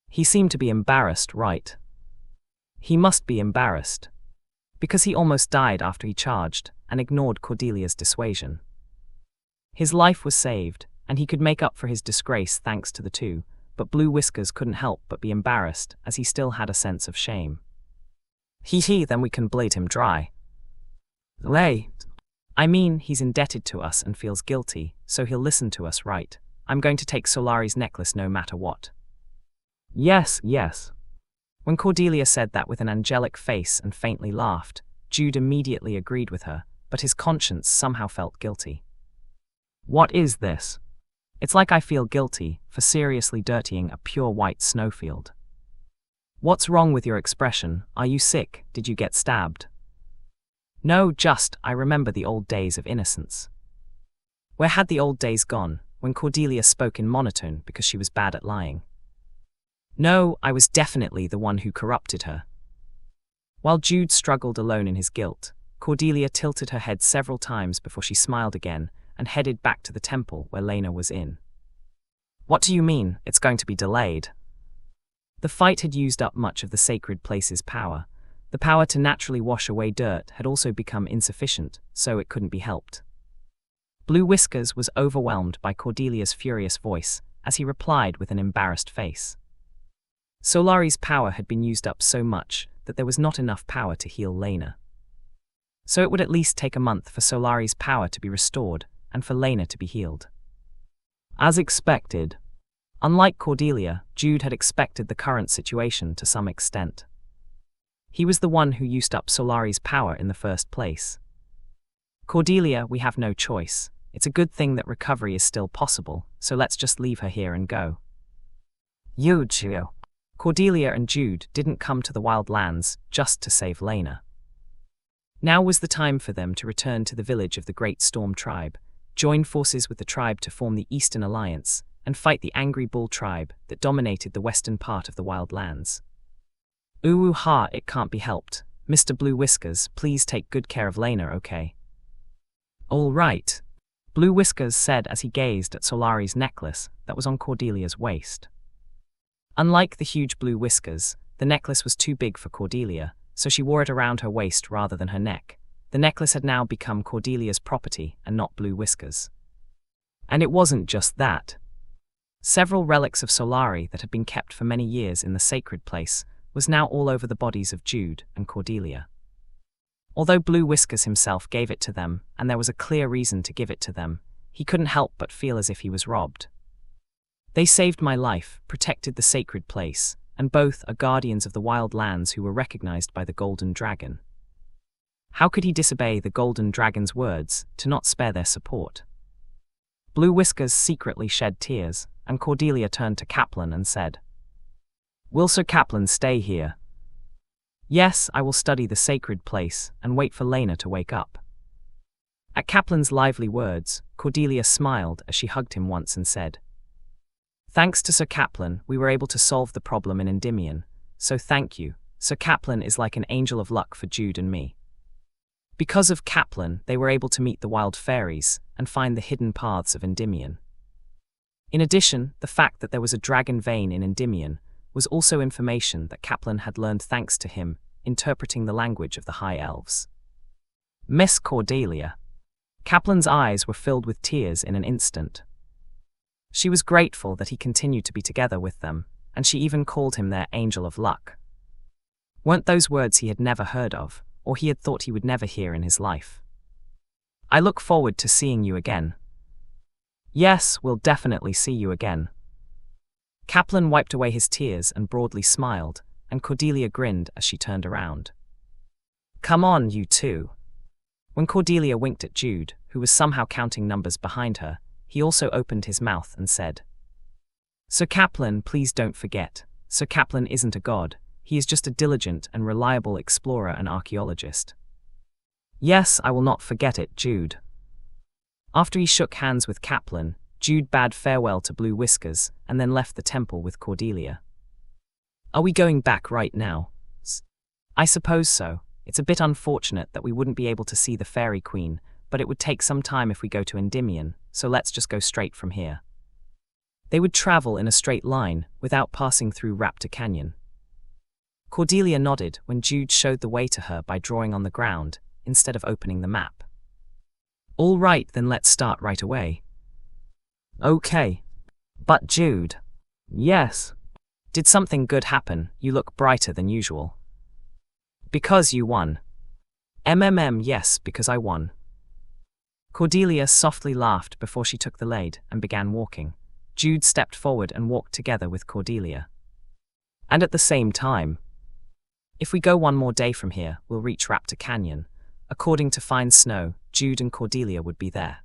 Speaker 1: He seemed to be embarrassed, right? He must be embarrassed. Because he almost died after he charged and ignored Cordelia's dissuasion. His life was saved, and he could make up for his disgrace thanks to the two, but Blue Whiskers couldn't help but be embarrassed as he still had a sense of shame. Hee, then we can bleed him dry. I mean, he's indebted to us and feels guilty, so he'll listen to us, right? I'm going to take Solari's necklace no matter what. Yes. When Cordelia said that with an angelic face and faintly laughed, Jude immediately agreed with her, but his conscience somehow felt guilty. What is this? It's like I feel guilty for seriously dirtying a pure white snowfield. What's wrong with your expression? Are you sick? Did you get stabbed? No, I remember the old days of innocence. Where had the old days gone, when Cordelia spoke in monotone because she was bad at lying? No, I was definitely the one who corrupted her. While Jude struggled alone in his guilt, Cordelia tilted her head several times before she smiled again and headed back to the temple where Lena was in. What do you mean, it's going to be delayed? The fight had used up much of the sacred place's power. The power to naturally wash away dirt had also become insufficient, so it couldn't be helped. Blue Whiskers was overwhelmed by Cordelia's furious voice as he replied with an embarrassed face. Solari's power had been used up so much that there was not enough power to heal Lena. So it would at least take a month for Solari's power to be restored and for Lena to be healed. As expected. Unlike Cordelia, Jude had expected the current situation to some extent. He was the one who used up Solari's power in the first place. Cordelia, we have no choice. It's a good thing that recovery is still possible, so let's just leave her here and go. Cordelia and Jude didn't come to the Wild Lands just to save Lena. Now was the time for them to return to the village of the Great Storm Tribe, join forces with the tribe to form the Eastern Alliance, and fight the angry Bull tribe that dominated the western part of the Wild Lands. It can't be helped. Mr. Blue Whiskers, please take good care of Lena, okay? All right, Blue Whiskers said as he gazed at Solari's necklace that was on Cordelia's waist. Unlike the huge Blue Whiskers, the necklace was too big for Cordelia, so she wore it around her waist rather than her neck. The necklace had now become Cordelia's property and not Blue Whiskers. And it wasn't just that. Several relics of Solari that had been kept for many years in the sacred place was now all over the bodies of Jude and Cordelia. Although Blue Whiskers himself gave it to them, and there was a clear reason to give it to them, he couldn't help but feel as if he was robbed. They saved my life, protected the sacred place, and both are guardians of the Wild Lands who were recognized by the Golden Dragon. How could he disobey the Golden Dragon's words to not spare their support? Blue Whiskers secretly shed tears, and Cordelia turned to Kaplan and said, "Will Sir Kaplan stay here?" "Yes, I will study the sacred place and wait for Lena to wake up." At Kaplan's lively words, Cordelia smiled as she hugged him once and said, "Thanks to Sir Kaplan, we were able to solve the problem in Endymion, so thank you. Sir Kaplan is like an angel of luck for Jude and me." Because of Kaplan, they were able to meet the wild fairies and find the hidden paths of Endymion. In addition, the fact that there was a dragon vein in Endymion was also information that Kaplan had learned thanks to him interpreting the language of the High Elves. Miss Cordelia. Kaplan's eyes were filled with tears in an instant. She was grateful that he continued to be together with them, and she even called him their angel of luck. Weren't those words he had never heard of, or he had thought he would never hear in his life? "I look forward to seeing you again." "Yes, we'll definitely see you again." Kaplan wiped away his tears and broadly smiled, and Cordelia grinned as she turned around. "Come on, you two." When Cordelia winked at Jude, who was somehow counting numbers behind her, he also opened his mouth and said, "Sir Kaplan, please don't forget, Sir Kaplan isn't a god, he is just a diligent and reliable explorer and archaeologist." "Yes, I will not forget it, Jude." After he shook hands with Kaplan, Jude bade farewell to Blue Whiskers and then left the temple with Cordelia. "Are we going back right now?" "I suppose so. It's a bit unfortunate that we wouldn't be able to see the Fairy Queen, but it would take some time if we go to Endymion, so let's just go straight from here." They would travel in a straight line without passing through Raptor Canyon. Cordelia nodded when Jude showed the way to her by drawing on the ground instead of opening the map. "All right, then let's start right away." Okay. But Jude. Yes. Did something good happen? You look brighter than usual. Because you won. Yes, because I won. Cordelia softly laughed before she took the lead and began walking. Jude stepped forward and walked together with Cordelia. And at the same time, if we go one more day from here, we'll reach Raptor Canyon. According to fine snow, Jude and Cordelia would be there.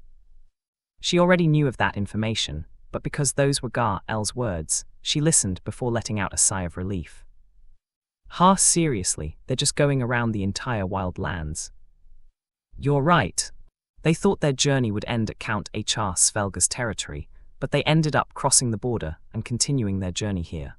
Speaker 1: She already knew of that information, but because those were Gar-L's words, she listened before letting out a sigh of relief. Seriously, they're just going around the entire wild lands. You're right. They thought their journey would end at Count H.R. Svelga's territory, but they ended up crossing the border and continuing their journey here.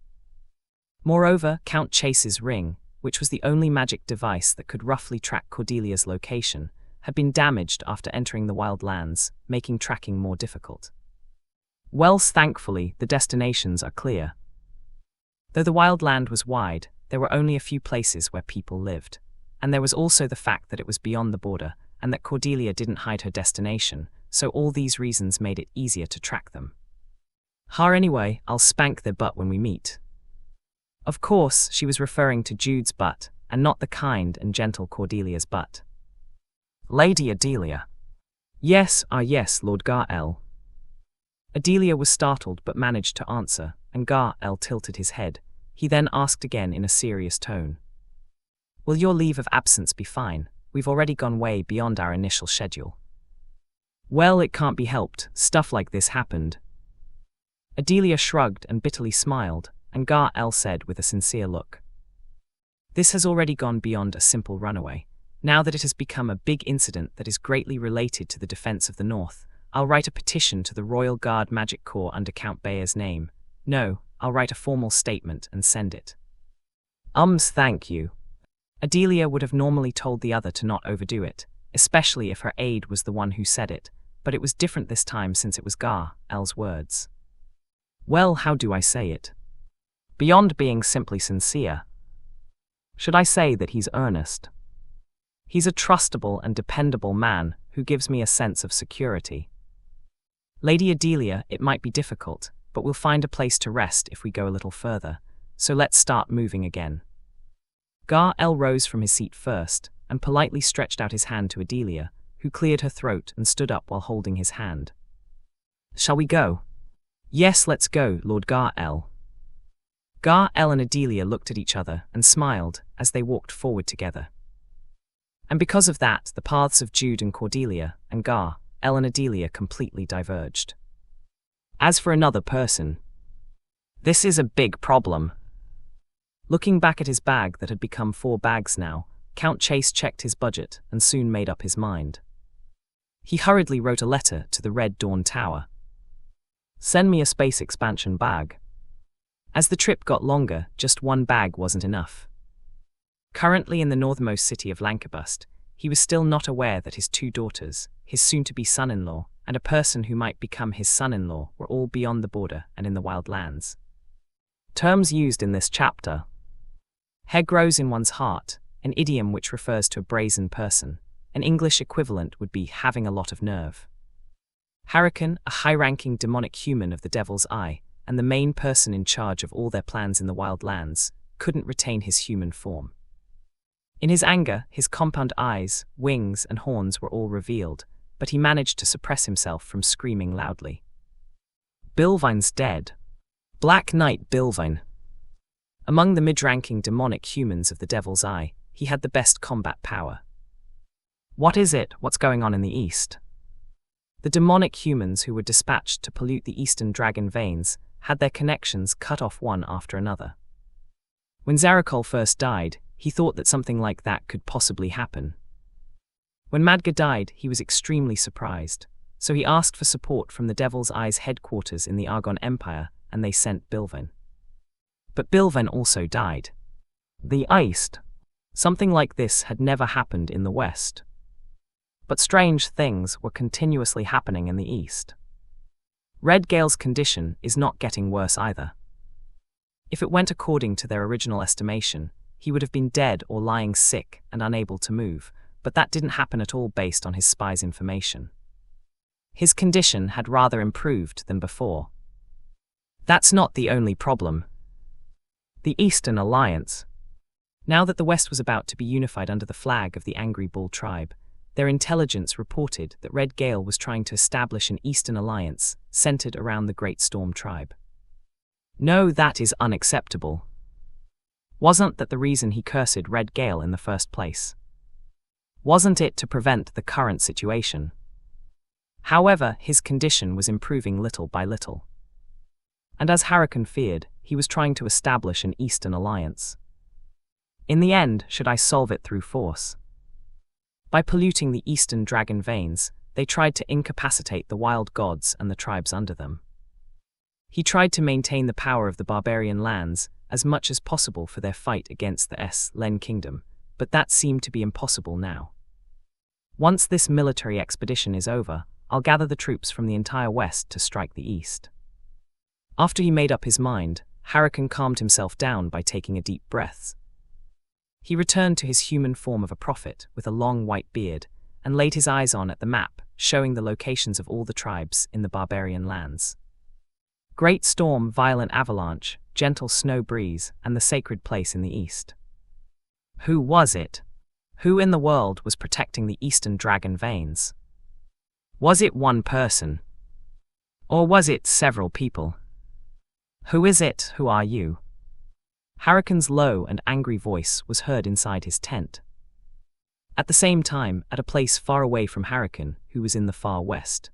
Speaker 1: Moreover, Count Chase's ring, which was the only magic device that could roughly track Cordelia's location, had been damaged after entering the wild lands, making tracking more difficult. Thankfully, the destinations are clear. Though the wild land was wide, there were only a few places where people lived, and there was also the fact that it was beyond the border and that Cordelia didn't hide her destination, so all these reasons made it easier to track them. Anyway, I'll spank their butt when we meet. Of course, she was referring to Jude's butt, and not the kind and gentle Cordelia's butt. Lady Adelia. Yes, Lord Gar-L. Adelia was startled but managed to answer, and Gar-L tilted his head. He then asked again in a serious tone. Will your leave of absence be fine? We've already gone way beyond our initial schedule. Well, it can't be helped. Stuff like this happened. Adelia shrugged and bitterly smiled, and Gar-L said with a sincere look. This has already gone beyond a simple runaway. Now that it has become a big incident that is greatly related to the defense of the North, I'll write a petition to the Royal Guard Magic Corps under Count Bayer's name. No, I'll write a formal statement and send it. Thank you. Adelia would have normally told the other to not overdo it, especially if her aide was the one who said it, but it was different this time since it was Gar-L's words. Well, how do I say it? Beyond being simply sincere. Should I say that he's earnest? He's a trustable and dependable man who gives me a sense of security. Lady Adelia, it might be difficult, but we'll find a place to rest if we go a little further, so let's start moving again. Gar-L rose from his seat first, and politely stretched out his hand to Adelia, who cleared her throat and stood up while holding his hand. Shall we go? Yes, let's go, Lord Gar-L. Gar-L and Adelia looked at each other and smiled as they walked forward together. And because of that, the paths of Jude and Cordelia and Gar-L and Adelia completely diverged. As for another person, this is a big problem. Looking back at his bag that had become 4 bags now, Count Chase checked his budget and soon made up his mind. He hurriedly wrote a letter to the Red Dawn Tower. Send me a space expansion bag. As the trip got longer, just 1 bag wasn't enough. Currently in the northernmost city of Lankabust, he was still not aware that his 2 daughters, his soon-to-be son-in-law, and a person who might become his son-in-law were all beyond the border and in the wild lands. Terms used in this chapter. Hair grows in one's heart, an idiom which refers to a brazen person. An English equivalent would be having a lot of nerve. Hurricane, a high-ranking demonic human of the Devil's Eye, and the main person in charge of all their plans in the wild lands, couldn't retain his human form. In his anger, his compound eyes, wings, and horns were all revealed, but he managed to suppress himself from screaming loudly. Bilvine's dead. Black Knight Bilvine. Among the mid-ranking demonic humans of the Devil's Eye, he had the best combat power. What is it? What's going on in the east? The demonic humans who were dispatched to pollute the eastern dragon veins had their connections cut off one after another. When Zarakol first died, he thought that something like that could possibly happen. When Madga died, he was extremely surprised, so he asked for support from the Devil's Eye's headquarters in the Argon Empire, and they sent Bilvin. But Bilvin also died. The East. Something like this had never happened in the West. But strange things were continuously happening in the East. Red Gale's condition is not getting worse either. If it went according to their original estimation, he would have been dead or lying sick and unable to move, but that didn't happen at all based on his spy's information. his condition had rather improved than before. That's not the only problem. The Eastern Alliance. Now that the West was about to be unified under the flag of the Angry Bull tribe, their intelligence reported that Red Gale was trying to establish an Eastern Alliance centered around the Great Storm tribe. No, that is unacceptable. Wasn't that the reason he cursed Red Gale in the first place? Wasn't it to prevent the current situation? However, his condition was improving little by little. And as Hurricane feared, he was trying to establish an Eastern Alliance. In the end, should I solve it through force? By polluting the Eastern Dragon veins, they tried to incapacitate the wild gods and the tribes under them. He tried to maintain the power of the barbarian lands as much as possible for their fight against the Len Kingdom, but that seemed to be impossible now. Once this military expedition is over, I'll gather the troops from the entire West to strike the East. After he made up his mind, Hurricane calmed himself down by taking a deep breath. He returned to his human form of a prophet with a long white beard and laid his eyes on at the map, showing the locations of all the tribes in the barbarian lands. Great Storm, Violent Avalanche, Gentle Snow Breeze, and the Sacred Place in the East. Who was it? Who in the world was protecting the Eastern Dragon veins? Was it one person? Or was it several people? Who is it? Who are you? Hurricane's low and angry voice was heard inside his tent. At the same time, at a place far away from Hurricane, who was in the far west.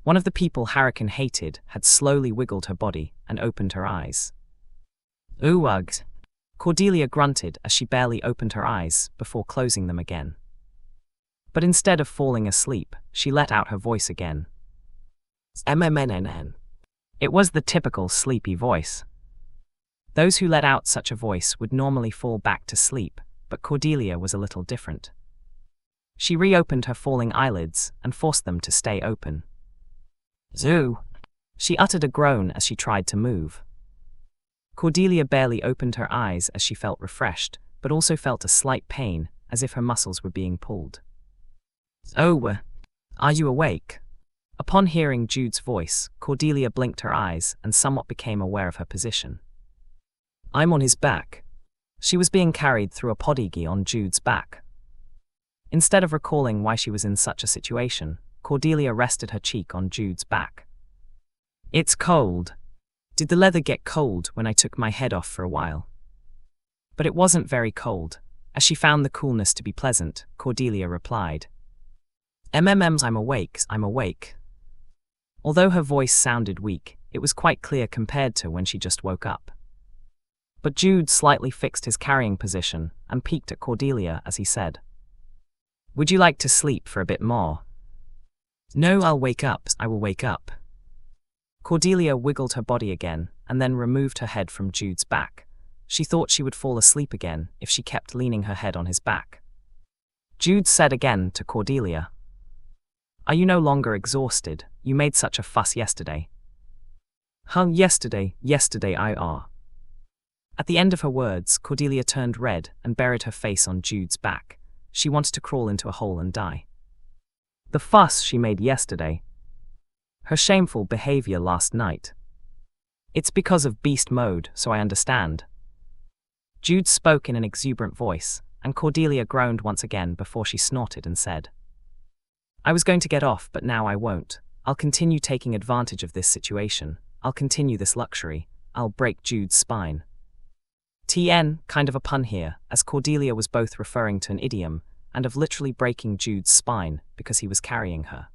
Speaker 1: One of the people Hurricane hated had slowly wiggled her body and opened her eyes. Ooh, ugh. Cordelia grunted as she barely opened her eyes before closing them again. But instead of falling asleep, she let out her voice again. MMNNN. It was the typical sleepy voice. Those who let out such a voice would normally fall back to sleep, but Cordelia was a little different. She reopened her falling eyelids and forced them to stay open. Zoo! She uttered a groan as she tried to move. Cordelia barely opened her eyes as she felt refreshed, but also felt a slight pain, as if her muscles were being pulled. Oh, are you awake? Upon hearing Jude's voice, Cordelia blinked her eyes and somewhat became aware of her position. I'm on his back. She was being carried through a podigi on Jude's back. Instead of recalling why she was in such a situation, Cordelia rested her cheek on Jude's back. It's cold. Did the leather get cold when I took my head off for a while? But it wasn't very cold. As she found the coolness to be pleasant, Cordelia replied. MMMs, I'm awake. Although her voice sounded weak, it was quite clear compared to when she just woke up. But Jude slightly fixed his carrying position and peeked at Cordelia as he said, Would you like to sleep for a bit more? No, I will wake up. Cordelia wiggled her body again and then removed her head from Jude's back. She thought she would fall asleep again if she kept leaning her head on his back. Jude said again to Cordelia, Are you no longer exhausted? You made such a fuss yesterday. Yesterday I are. At the end of her words, Cordelia turned red and buried her face on Jude's back. She wanted to crawl into a hole and die. The fuss she made yesterday. Her shameful behavior last night. It's because of beast mode, so I understand. Jude spoke in an exuberant voice, and Cordelia groaned once again before she snorted and said, I was going to get off, but now I won't. I'll continue taking advantage of this situation. I'll continue this luxury. I'll break Jude's spine. TN, kind of a pun here, as Cordelia was both referring to an idiom and of literally breaking Jude's spine because he was carrying her.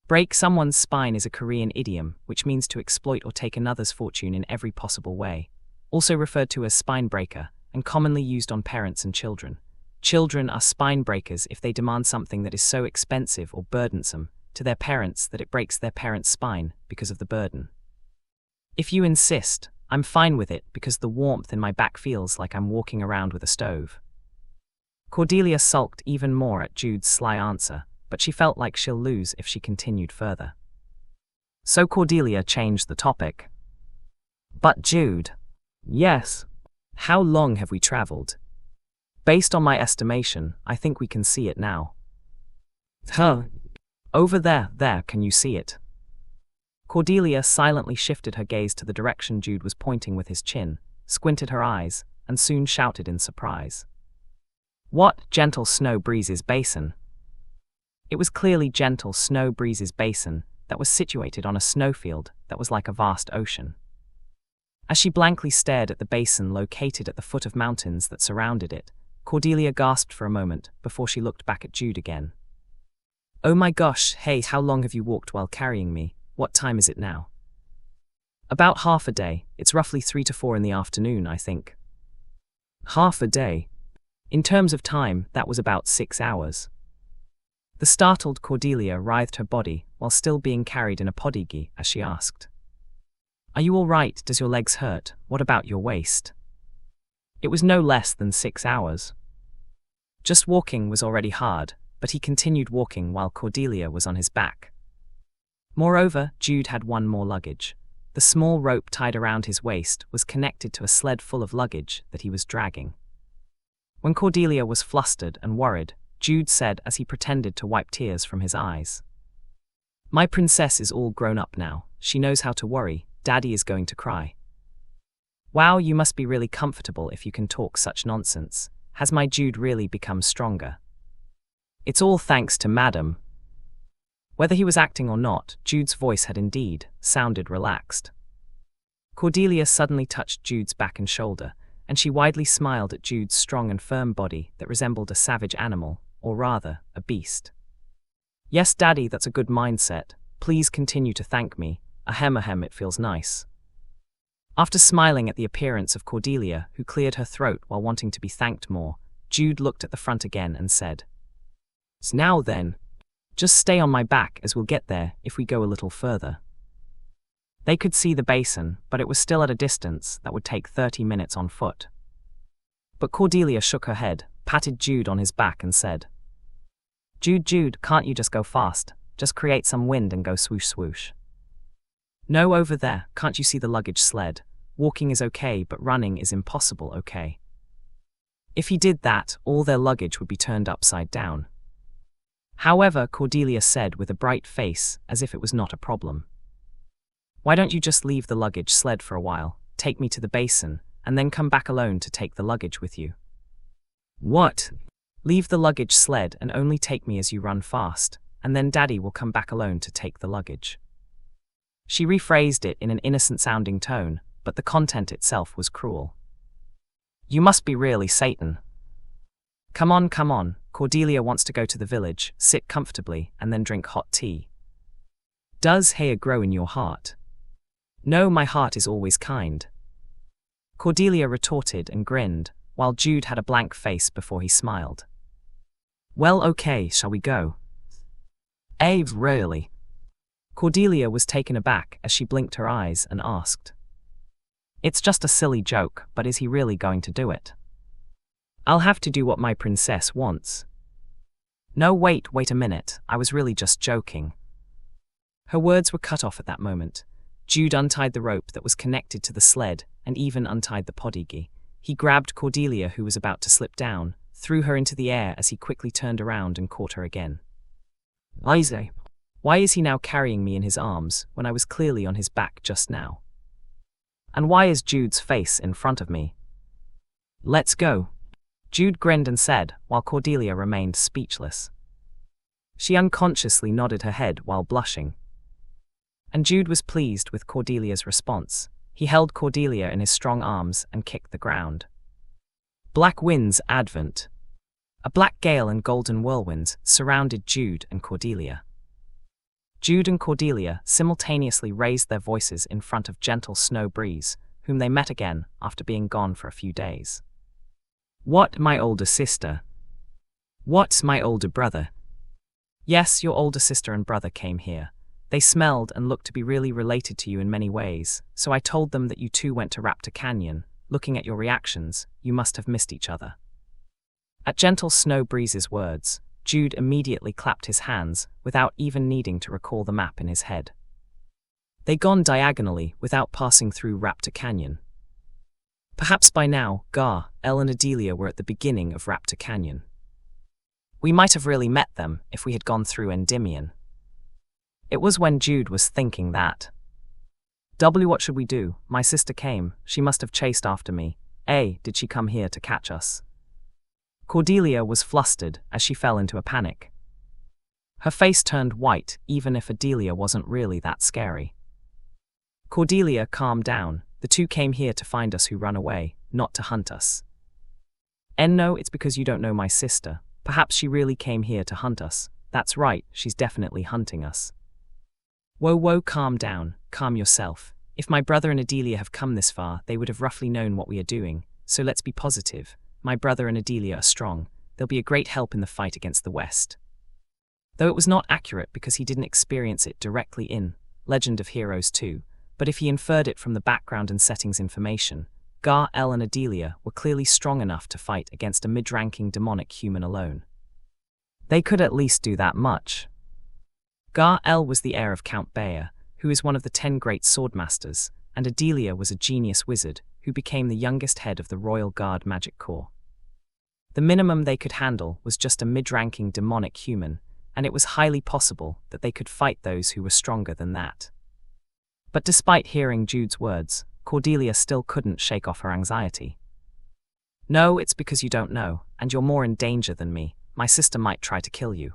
Speaker 1: Break someone's spine is a Korean idiom which means to exploit or take another's fortune in every possible way, also referred to as spine breaker, and commonly used on parents and children. Children are spine breakers if they demand something that is so expensive or burdensome to their parents that it breaks their parents' spine because of the burden. If you insist, I'm fine with it because the warmth in my back feels like I'm walking around with a stove. Cordelia sulked even more at Jude's sly answer, but she felt like she'll lose if she continued further. So Cordelia changed the topic. But Jude. Yes. How long have we traveled? Based on my estimation, I think we can see it now. Over there, can you see it? Cordelia silently shifted her gaze to the direction Jude was pointing with his chin, squinted her eyes, and soon shouted in surprise. What, Gentle Snow Breeze's basin? It was clearly Gentle Snow Breeze's basin that was situated on a snowfield that was like a vast ocean. As she blankly stared at the basin located at the foot of mountains that surrounded it, Cordelia gasped for a moment before she looked back at Jude again. Oh my gosh, hey, how long have you walked while carrying me? What time is it now? About half a day. It's roughly 3 to 4 in the afternoon, I think. Half a day? In terms of time, that was about 6 hours. The startled Cordelia writhed her body while still being carried in a podigi as she asked. Are you all right? Does your legs hurt? What about your waist? It was no less than 6 hours. Just walking was already hard, but he continued walking while Cordelia was on his back. Moreover, Jude had one more luggage. The small rope tied around his waist was connected to a sled full of luggage that he was dragging. When Cordelia was flustered and worried, Jude said as he pretended to wipe tears from his eyes. My princess is all grown up now. She knows how to worry. Daddy is going to cry. Wow, you must be really comfortable if you can talk such nonsense. Has my Jude really become stronger? It's all thanks to Madam. Whether he was acting or not, Jude's voice had indeed sounded relaxed. Cordelia suddenly touched Jude's back and shoulder, and she widely smiled at Jude's strong and firm body that resembled a savage animal, or rather, a beast. Yes, Daddy, that's a good mindset. Please continue to thank me. Ahem, it feels nice. After smiling at the appearance of Cordelia, who cleared her throat while wanting to be thanked more, Jude looked at the front again and said, So now then, just stay on my back as we'll get there if we go a little further. They could see the basin, but it was still at a distance that would take 30 minutes on foot. But Cordelia shook her head, patted Jude on his back and said, Jude, can't you just go fast? Just create some wind and go swoosh swoosh. No, over there, can't you see the luggage sled? Walking is okay, but running is impossible, okay? If he did that, all their luggage would be turned upside down. However, Cordelia said with a bright face, as if it was not a problem. Why don't you just leave the luggage sled for a while, take me to the basin, and then come back alone to take the luggage with you? What? Leave the luggage sled and only take me as you run fast, and then Daddy will come back alone to take the luggage. She rephrased it in an innocent-sounding tone, but the content itself was cruel. You must be really Satan. Come on, Cordelia wants to go to the village, sit comfortably, and then drink hot tea. Does hate grow in your heart? No, my heart is always kind. Cordelia retorted and grinned, while Jude had a blank face before he smiled. Well, okay, shall we go? Really? Cordelia was taken aback as she blinked her eyes and asked. It's just a silly joke, but is he really going to do it? I'll have to do what my princess wants. No, wait a minute, I was really just joking. Her words were cut off at that moment. Jude untied the rope that was connected to the sled and even untied the podigi. He grabbed Cordelia, who was about to slip down, threw her into the air as he quickly turned around and caught her again. Isaac. Why is he now carrying me in his arms when I was clearly on his back just now? And why is Jude's face in front of me? Let's go. Jude grinned and said, while Cordelia remained speechless. She unconsciously nodded her head while blushing. And Jude was pleased with Cordelia's response. He held Cordelia in his strong arms and kicked the ground. Black winds advent. A black gale and golden whirlwinds surrounded Jude and Cordelia. Jude and Cordelia simultaneously raised their voices in front of Gentle Snow Breeze, whom they met again after being gone for a few days. What, my older sister? What, my older brother? Yes, your older sister and brother came here. They smelled and looked to be really related to you in many ways, so I told them that you two went to Raptor Canyon. Looking at your reactions, you must have missed each other. At Gentle Snow Breeze's words, Jude immediately clapped his hands without even needing to recall the map in his head. They'd gone diagonally without passing through Raptor Canyon. Perhaps by now, Gar, Elle and Adelia were at the beginning of Raptor Canyon. We might have really met them if we had gone through Endymion. It was when Jude was thinking that. W, what should we do? My sister came. She must have chased after me. A, did she come here to catch us? Cordelia was flustered as she fell into a panic. Her face turned white, even if Adelia wasn't really that scary. Cordelia, calm down. The two came here to find us who run away, not to hunt us. And no, it's because you don't know my sister. Perhaps she really came here to hunt us. That's right, she's definitely hunting us. Whoa, calm down, calm yourself. If my brother and Adelia have come this far, they would have roughly known what we are doing, so let's be positive. My brother and Adelia are strong. They'll be a great help in the fight against the West. Though it was not accurate because he didn't experience it directly in Legend of Heroes 2, but if he inferred it from the background and settings information, Gar-El and Adelia were clearly strong enough to fight against a mid-ranking demonic human alone. They could at least do that much. Gar-El was the heir of Count Bayer, who is one of the 10 great swordmasters, and Adelia was a genius wizard who became the youngest head of the Royal Guard Magic Corps. The minimum they could handle was just a mid-ranking demonic human, and it was highly possible that they could fight those who were stronger than that. But despite hearing Jude's words, Cordelia still couldn't shake off her anxiety. No, it's because you don't know, and you're more in danger than me. My sister might try to kill you.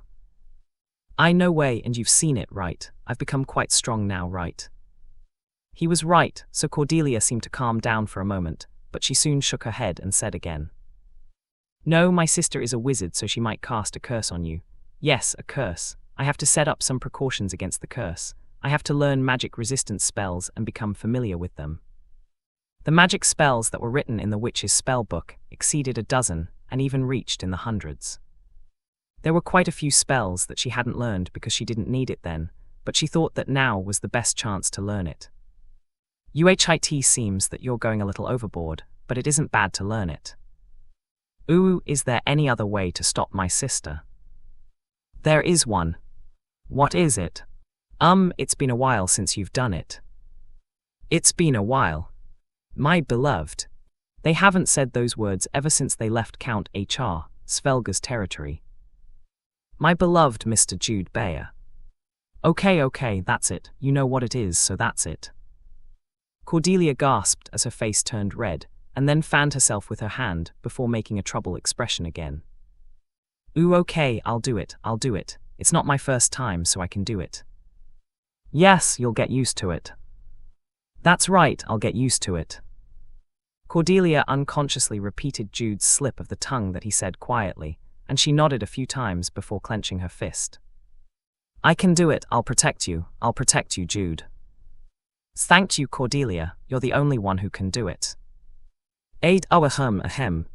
Speaker 1: I no way, and you've seen it, right? I've become quite strong now, right? He was right, so Cordelia seemed to calm down for a moment, but she soon shook her head and said again. No, my sister is a wizard, so she might cast a curse on you. Yes, a curse. I have to set up some precautions against the curse. I have to learn magic resistance spells and become familiar with them. The magic spells that were written in the witch's spell book exceeded a dozen and even reached in the hundreds. There were quite a few spells that she hadn't learned because she didn't need it then, but she thought that now was the best chance to learn it. UHIT seems that you're going a little overboard, but it isn't bad to learn it. Ooh, is there any other way to stop my sister? There is one. What is it? It's been a while since you've done it. It's been a while. My beloved. They haven't said those words ever since they left Count H.R. Svelga's territory. My beloved Mr. Jude Bayer. Okay, that's it. You know what it is, so that's it. Cordelia gasped as her face turned red, and then fanned herself with her hand before making a troubled expression again. Ooh, okay, I'll do it. It's not my first time, so I can do it. Yes, you'll get used to it. That's right, I'll get used to it. Cordelia unconsciously repeated Jude's slip of the tongue that he said quietly, and she nodded a few times before clenching her fist. I can do it, I'll protect you, Jude. Thank you, Cordelia, you're the only one who can do it. Ahem.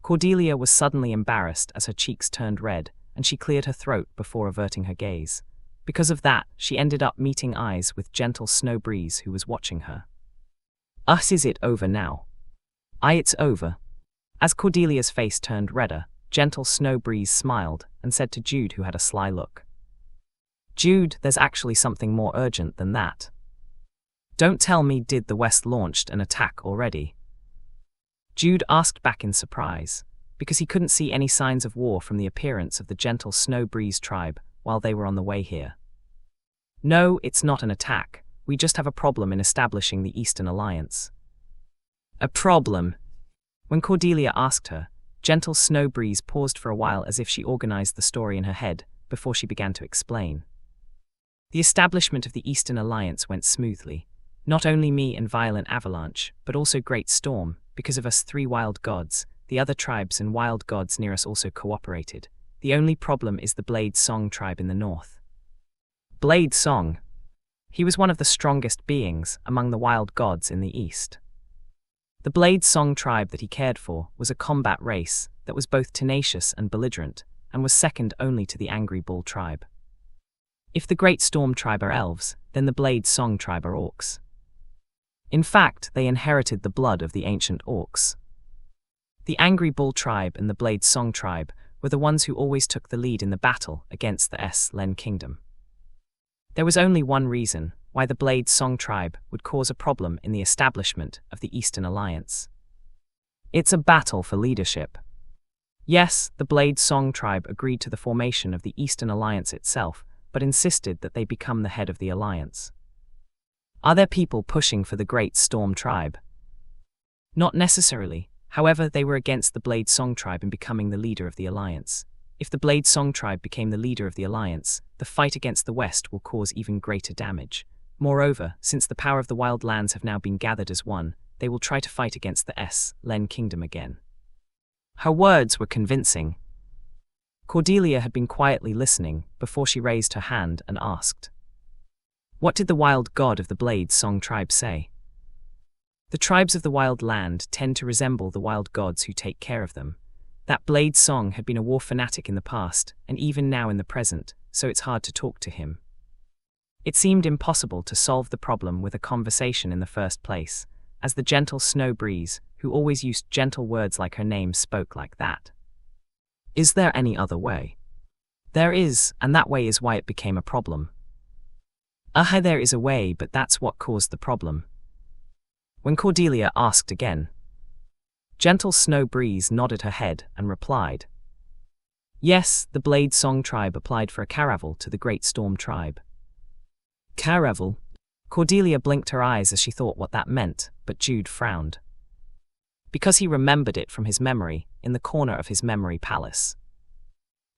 Speaker 1: Cordelia was suddenly embarrassed as her cheeks turned red, and she cleared her throat before averting her gaze. Because of that, she ended up meeting eyes with gentle Snow Breeze, who was watching her. Is it over now? It's over. As Cordelia's face turned redder, gentle Snow Breeze smiled and said to Jude, who had a sly look. Jude, there's actually something more urgent than that. Don't tell me, did the West launched an attack already? Jude asked back in surprise, because he couldn't see any signs of war from the appearance of the gentle Snow Breeze tribe while they were on the way here. No, it's not an attack. We just have a problem in establishing the Eastern Alliance. A problem? When Cordelia asked her, gentle Snow Breeze paused for a while as if she organized the story in her head before she began to explain. The establishment of the Eastern Alliance went smoothly. Not only me and Violent Avalanche, but also Great Storm, because of us 3 wild gods. The other tribes and wild gods near us also cooperated. The only problem is the Blade Song tribe in the north. Blade Song. He was one of the strongest beings among the wild gods in the east. The Blade Song tribe that he cared for was a combat race that was both tenacious and belligerent, and was second only to the Angry Bull tribe. If the Great Storm tribe are elves, then the Blade Song tribe are orcs. In fact, they inherited the blood of the ancient orcs. The Angry Bull tribe and the Blade Song tribe were the ones who always took the lead in the battle against the Len Kingdom. There was only one reason why the Blade Song tribe would cause a problem in the establishment of the Eastern Alliance. It's a battle for leadership. Yes, the Blade Song tribe agreed to the formation of the Eastern Alliance itself, but insisted that they become the head of the alliance. Are there people pushing for the Great Storm tribe? Not necessarily. However, they were against the Blade Song tribe in becoming the leader of the alliance. If the Blade Song tribe became the leader of the alliance, the fight against the West will cause even greater damage. Moreover, since the power of the Wild Lands have now been gathered as one, they will try to fight against the Len Kingdom again. Her words were convincing. Cordelia had been quietly listening before she raised her hand and asked, "What did the wild god of the Blade Song tribe say?" The tribes of the Wild Land tend to resemble the wild gods who take care of them. That Blade Song had been a war fanatic in the past, and even now in the present, so it's hard to talk to him. It seemed impossible to solve the problem with a conversation in the first place, as the gentle snow breeze, who always used gentle words like her name, spoke like that. "Is there any other way?" "There is, and that way is why it became a problem." There is a way, but that's what caused the problem." When Cordelia asked again, gentle snow breeze nodded her head and replied, "Yes, the Blade Song tribe applied for a caravel to the Great Storm tribe." Caravel? Cordelia blinked her eyes as she thought what that meant, but Jude frowned. Because he remembered it from his memory, in the corner of his memory palace.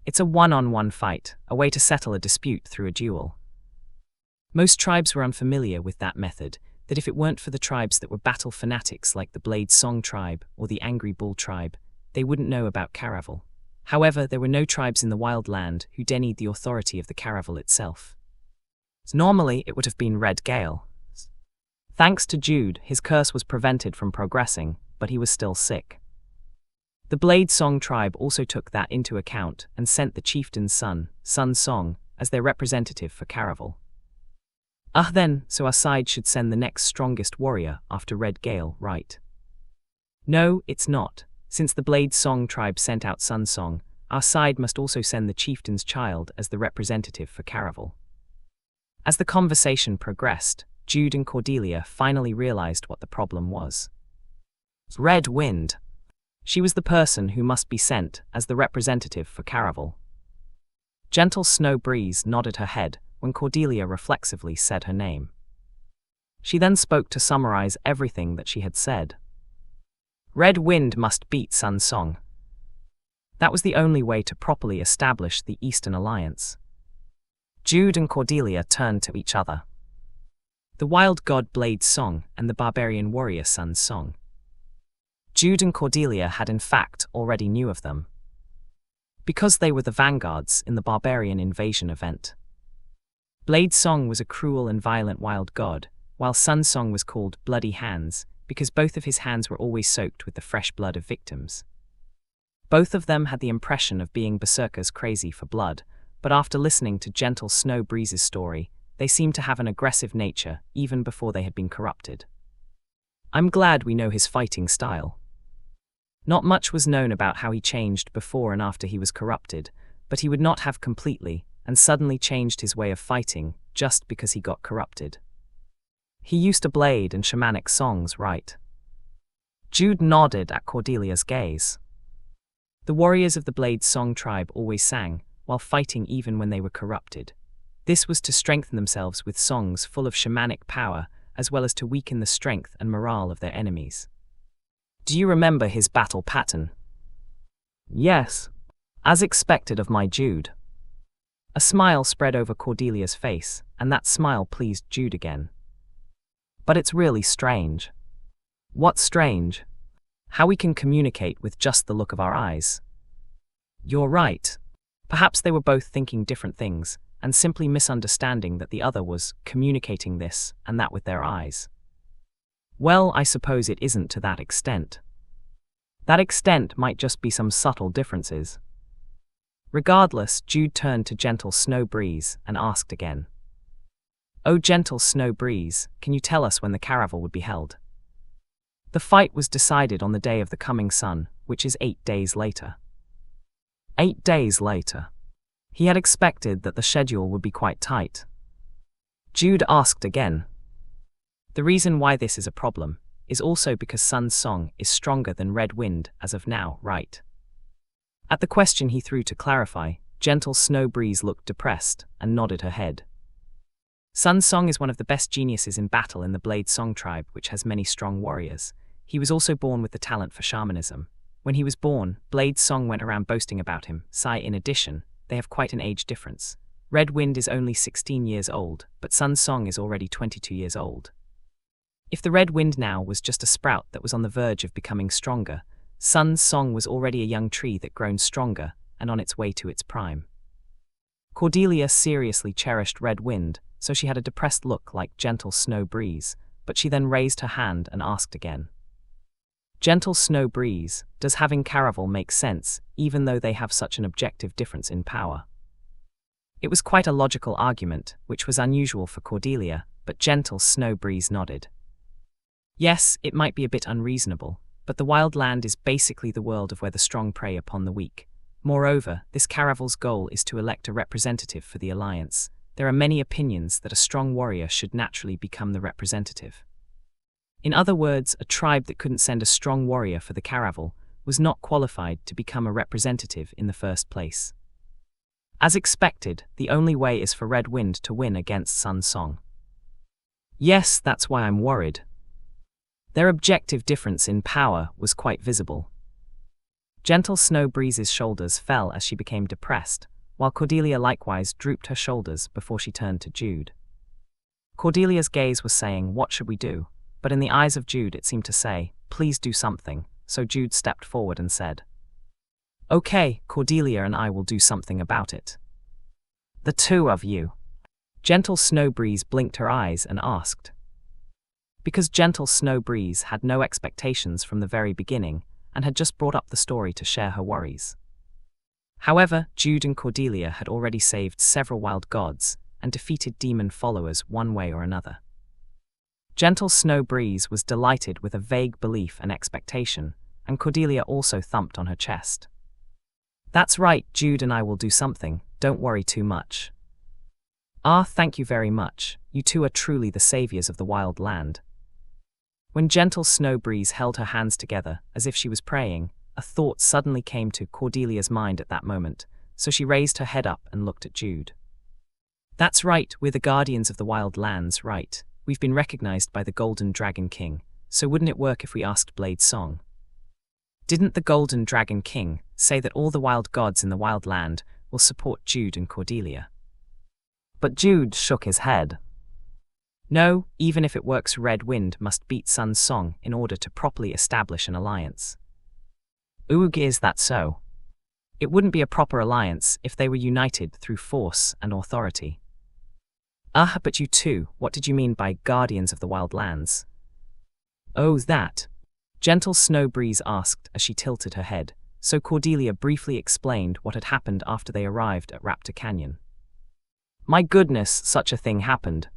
Speaker 1: It's a one-on-one fight, a way to settle a dispute through a duel. Most tribes were unfamiliar with that method, that if it weren't for the tribes that were battle fanatics like the Blade Song tribe or the Angry Bull tribe, they wouldn't know about caravel. However, there were no tribes in the Wild Land who denied the authority of the caravel itself. Normally, it would have been Red Gale. Thanks to Jude, his curse was prevented from progressing, but he was still sick. The Blade Song tribe also took that into account and sent the chieftain's son, Sun Song, as their representative for caravel. So our side should send the next strongest warrior after Red Gale, right? No, it's not. Since the Blade Song tribe sent out Sun Song, our side must also send the chieftain's child as the representative for caravel. As the conversation progressed, Jude and Cordelia finally realized what the problem was. Red Wind. She was the person who must be sent as the representative for caravel. Gentle Snow Breeze nodded her head when Cordelia reflexively said her name. She then spoke to summarize everything that she had said. Red Wind must beat Sun Song. That was the only way to properly establish the Eastern Alliance. Jude and Cordelia turned to each other. The wild god Blade Song and the barbarian warrior Sun Song. Jude and Cordelia had in fact already knew of them, because they were the vanguards in the barbarian invasion event. Blade Song was a cruel and violent wild god, while Sun Song was called Bloody Hands because both of his hands were always soaked with the fresh blood of victims. Both of them had the impression of being berserkers crazy for blood, but after listening to Gentle Snow Breeze's story, they seemed to have an aggressive nature even before they had been corrupted. I'm glad we know his fighting style. Not much was known about how he changed before and after he was corrupted, but he would not have completely and suddenly changed his way of fighting just because he got corrupted. He used to blade and shamanic songs, right? Jude nodded at Cordelia's gaze. The warriors of the Blade Song tribe always sang, while fighting even when they were corrupted. This was to strengthen themselves with songs full of shamanic power, as well as to weaken the strength and morale of their enemies. Do you remember his battle pattern? Yes. As expected of my Jude. A smile spread over Cordelia's face, and that smile pleased Jude again. But it's really strange. What's strange? How we can communicate with just the look of our eyes. You're right. Perhaps they were both thinking different things, and simply misunderstanding that the other was communicating this and that with their eyes. Well, I suppose it isn't to that extent. That extent might just be some subtle differences. Regardless, Jude turned to Gentle Snow Breeze and asked again. Oh, Gentle Snow Breeze, can you tell us when the caravel would be held? The fight was decided on the day of the coming sun, which is 8 days later. 8 days later. He had expected that the schedule would be quite tight. Jude asked again. The reason why this is a problem is also because Sun Song is stronger than Red Wind as of now, right? At the question he threw to clarify, Gentle Snow Breeze looked depressed and nodded her head. Sun Song is one of the best geniuses in battle in the Blade Song tribe, which has many strong warriors. He was also born with the talent for shamanism. When he was born, Blade Song went around boasting about him. In addition, they have quite an age difference. Red Wind is only 16 years old, but Sun Song is already 22 years old. If the Red Wind now was just a sprout that was on the verge of becoming stronger, Sun Song was already a young tree that grown stronger and on its way to its prime. Cordelia seriously cherished Red Wind, so she had a depressed look like Gentle Snow Breeze, but she then raised her hand and asked again. Gentle Snow Breeze, does having Caraval make sense, even though they have such an objective difference in power? It was quite a logical argument, which was unusual for Cordelia, but Gentle Snow Breeze nodded. Yes, it might be a bit unreasonable, but the wild land is basically the world of where the strong prey upon the weak. Moreover, this Caraval's goal is to elect a representative for the alliance. There are many opinions that a strong warrior should naturally become the representative. In other words, a tribe that couldn't send a strong warrior for the Caraval was not qualified to become a representative in the first place. As expected, the only way is for Red Wind to win against Sun Song. Yes, that's why I'm worried. Their objective difference in power was quite visible. Gentle Snow Breeze's shoulders fell as she became depressed, while Cordelia likewise drooped her shoulders before she turned to Jude. Cordelia's gaze was saying, "What should we do?" But in the eyes of Jude it seemed to say, "Please do something," so Jude stepped forward and said, "Okay, Cordelia and I will do something about it." "The two of you?" Gentle Snow Breeze blinked her eyes and asked. Because Gentle Snow Breeze had no expectations from the very beginning and had just brought up the story to share her worries. However, Jude and Cordelia had already saved several wild gods and defeated demon followers one way or another. Gentle Snow Breeze was delighted with a vague belief and expectation, and Cordelia also thumped on her chest. "That's right, Jude and I will do something, don't worry too much." "Ah, thank you very much, you two are truly the saviors of the wild land." When Gentle Snow Breeze held her hands together, as if she was praying, a thought suddenly came to Cordelia's mind at that moment, so she raised her head up and looked at Jude. "That's right, we're the guardians of the wild lands, right? We've been recognized by the Golden Dragon King, so wouldn't it work if we asked Blade Song? Didn't the Golden Dragon King say that all the wild gods in the wild land will support Jude and Cordelia?" But Jude shook his head. "No, even if it works, Red Wind must beat Sun Song in order to properly establish an alliance." "Oog, is that so? It wouldn't be a proper alliance if they were united through force and authority." But you two, what did you mean by guardians of the wild lands?" "Oh, that?" Gentle Snow Breeze asked as she tilted her head, so Cordelia briefly explained what had happened after they arrived at Raptor Canyon. "My goodness, such a thing happened."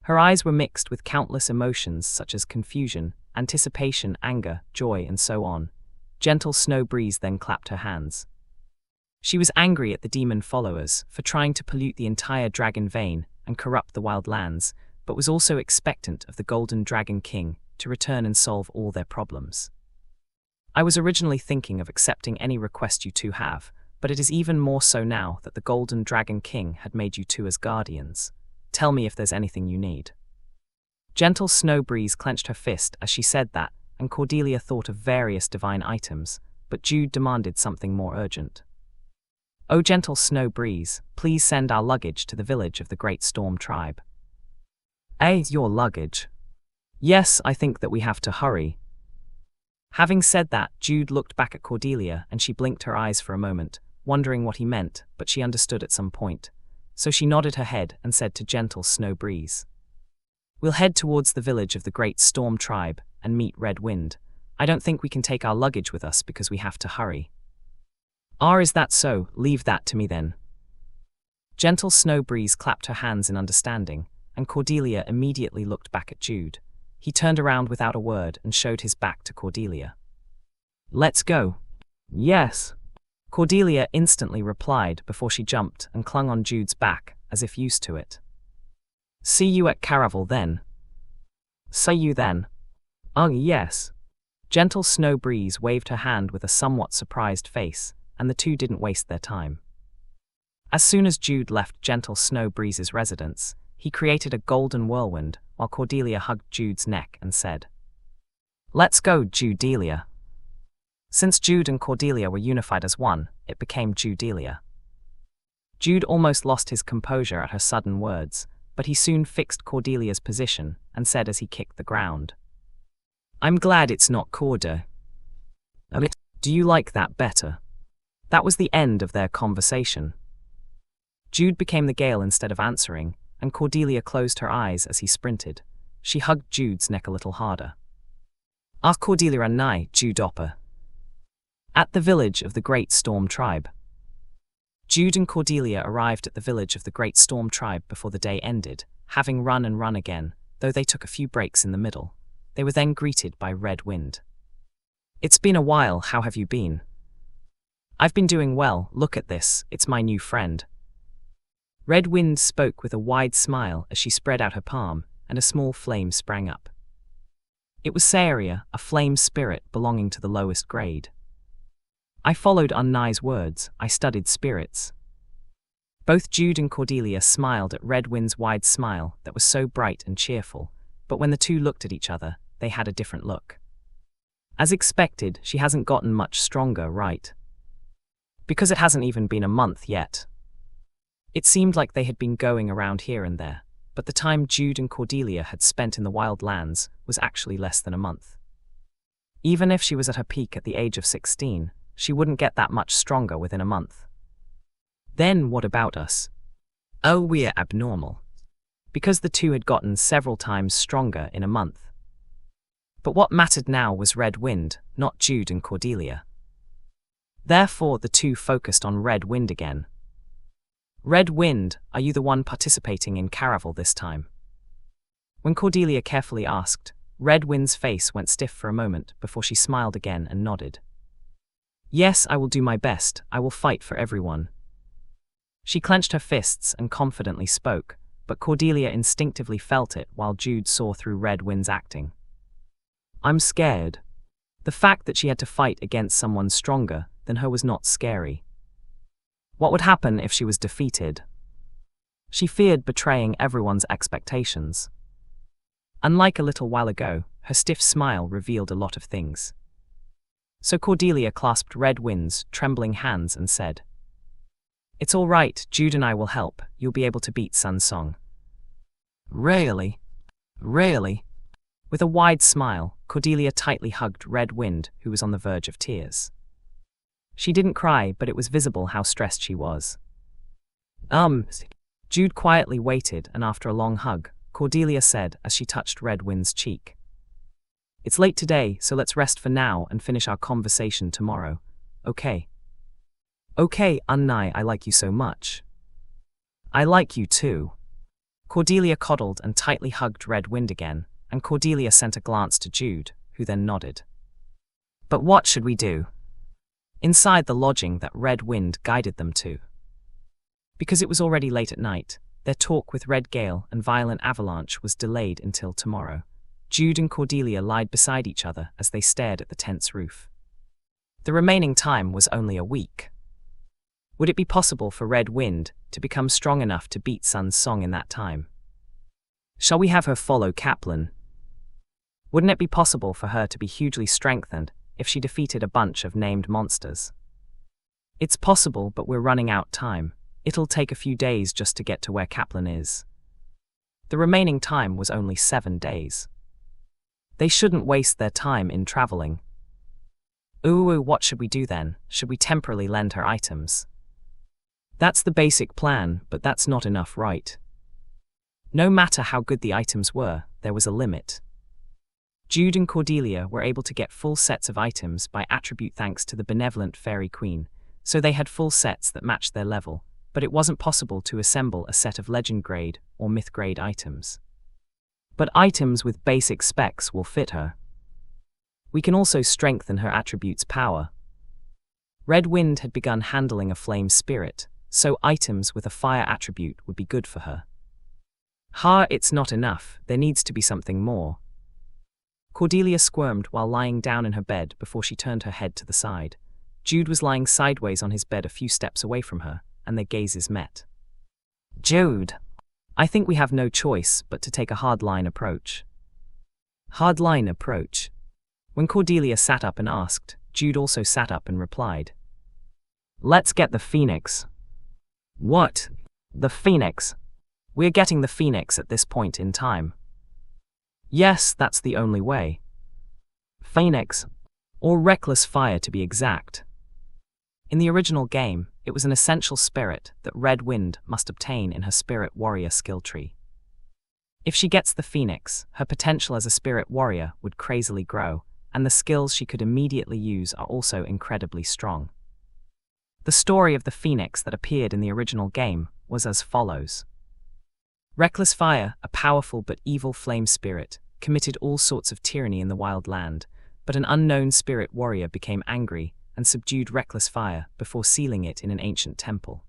Speaker 1: Her eyes were mixed with countless emotions such as confusion, anticipation, anger, joy, and so on. Gentle Snow Breeze then clapped her hands. She was angry at the demon followers for trying to pollute the entire dragon vein and corrupt the wild lands, but was also expectant of the Golden Dragon King to return and solve all their problems. "I was originally thinking of accepting any request you two have, but it is even more so now that the Golden Dragon King had made you two as guardians. Tell me if there's anything you need." Gentle Snow Breeze clenched her fist as she said that, and Cordelia thought of various divine items, but Jude demanded something more urgent. "Oh, Gentle Snow Breeze, please send our luggage to the village of the Great Storm Tribe." Your luggage?" "Yes, I think that we have to hurry." Having said that, Jude looked back at Cordelia and she blinked her eyes for a moment, wondering what he meant, but she understood at some point. So she nodded her head and said to Gentle Snow Breeze, "We'll head towards the village of the Great Storm Tribe and meet Red Wind. I don't think we can take our luggage with us because we have to hurry." Is that so? Leave that to me then." Gentle Snow Breeze clapped her hands in understanding, and Cordelia immediately looked back at Jude. He turned around without a word and showed his back to Cordelia. "Let's go." "Yes." Cordelia instantly replied before she jumped and clung on Jude's back, as if used to it. "See you at Caraval then." "See you then." Yes." Gentle Snow Breeze waved her hand with a somewhat surprised face, and the two didn't waste their time. As soon as Jude left Gentle Snow Breeze's residence, he created a golden whirlwind while Cordelia hugged Jude's neck and said, "Let's go, Judelia." Since Jude and Cordelia were unified as one, it became Judelia. Jude almost lost his composure at her sudden words, but he soon fixed Cordelia's position and said as he kicked the ground, "I'm glad it's not Corda. Do you like that better?" That was the end of their conversation. Jude became the gale instead of answering, and Cordelia closed her eyes as he sprinted. She hugged Jude's neck a little harder. Cordelia and I, Jude Opper. At the village of the Great Storm Tribe. Jude and Cordelia arrived at the village of the Great Storm Tribe before the day ended, having run and run again, though they took a few breaks in the middle. They were then greeted by Red Wind. "It's been a while, how have you been?" "I've been doing well, look at this, it's my new friend." Red Wind spoke with a wide smile as she spread out her palm, and a small flame sprang up. It was Saria, a flame spirit belonging to the lowest grade. I followed Unnai's words, I studied spirits. Both Jude and Cordelia smiled at Red Wind's wide smile that was so bright and cheerful, but when the two looked at each other, they had a different look. As expected, she hasn't gotten much stronger, right? Because it hasn't even been a month yet. It seemed like they had been going around here and there, but the time Jude and Cordelia had spent in the wild lands was actually less than a month. Even if she was at her peak at the age of 16, she wouldn't get that much stronger within a month. Then what about us? Oh, we're abnormal. Because the two had gotten several times stronger in a month. But what mattered now was Red Wind, not Jude and Cordelia. Therefore, the two focused on Red Wind again. "Red Wind, are you the one participating in Caravel this time?" When Cordelia carefully asked, Red Wind's face went stiff for a moment before she smiled again and nodded. "Yes, I will do my best, I will fight for everyone." She clenched her fists and confidently spoke, but Cordelia instinctively felt it while Jude saw through Red Wind's acting. "I'm scared." The fact that she had to fight against someone stronger than her was not scary. What would happen if she was defeated? She feared betraying everyone's expectations. Unlike a little while ago, her stiff smile revealed a lot of things. So Cordelia clasped Red Wind's trembling hands and said, "It's all right, Jude and I will help, you'll be able to beat Sun Song." "Really? Really?" With a wide smile, Cordelia tightly hugged Red Wind, who was on the verge of tears. She didn't cry, but it was visible how stressed she was. Jude quietly waited, and after a long hug, Cordelia said as she touched Red Wind's cheek, "It's late today, so let's rest for now and finish our conversation tomorrow, okay?" "Okay, Unnai, I like you so much." "I like you too." Cordelia coddled and tightly hugged Red Wind again, and Cordelia sent a glance to Jude, who then nodded. "But what should we do?" Inside the lodging that Red Wind guided them to. Because it was already late at night, their talk with Red Gale and Violent Avalanche was delayed until tomorrow. Jude and Cordelia lied beside each other as they stared at the tent's roof. The remaining time was only a week. Would it be possible for Red Wind to become strong enough to beat Sun Song in that time? Shall we have her follow Kaplan? Wouldn't it be possible for her to be hugely strengthened if she defeated a bunch of named monsters? It's possible, but we're running out time. It'll take a few days just to get to where Kaplan is. The remaining time was only 7 days. They shouldn't waste their time in traveling. Ooh, what should we do then? Should we temporarily lend her items? That's the basic plan, but that's not enough, right? No matter how good the items were, there was a limit. Jude and Cordelia were able to get full sets of items by attribute thanks to the benevolent Fairy Queen, so they had full sets that matched their level, but it wasn't possible to assemble a set of legend grade or myth grade items. But items with basic specs will fit her. We can also strengthen her attribute's power. Red Wind had begun handling a flame spirit, so items with a fire attribute would be good for her. It's not enough, there needs to be something more. Cordelia squirmed while lying down in her bed before she turned her head to the side. Jude was lying sideways on his bed a few steps away from her, and their gazes met. Jude, I think we have no choice but to take a hardline approach. Hardline approach. When Cordelia sat up and asked, Jude also sat up and replied. Let's get the Phoenix. What? The Phoenix? We're getting the Phoenix at this point in time. Yes, that's the only way. Phoenix, or reckless fire to be exact. In the original game, it was an essential spirit that Red Wind must obtain in her Spirit Warrior skill tree. If she gets the Phoenix, her potential as a Spirit Warrior would crazily grow, and the skills she could immediately use are also incredibly strong. The story of the Phoenix that appeared in the original game was as follows. Reckless Fire, a powerful but evil flame spirit, committed all sorts of tyranny in the wild land, but an unknown spirit warrior became angry and subdued Reckless Fire before sealing it in an ancient temple.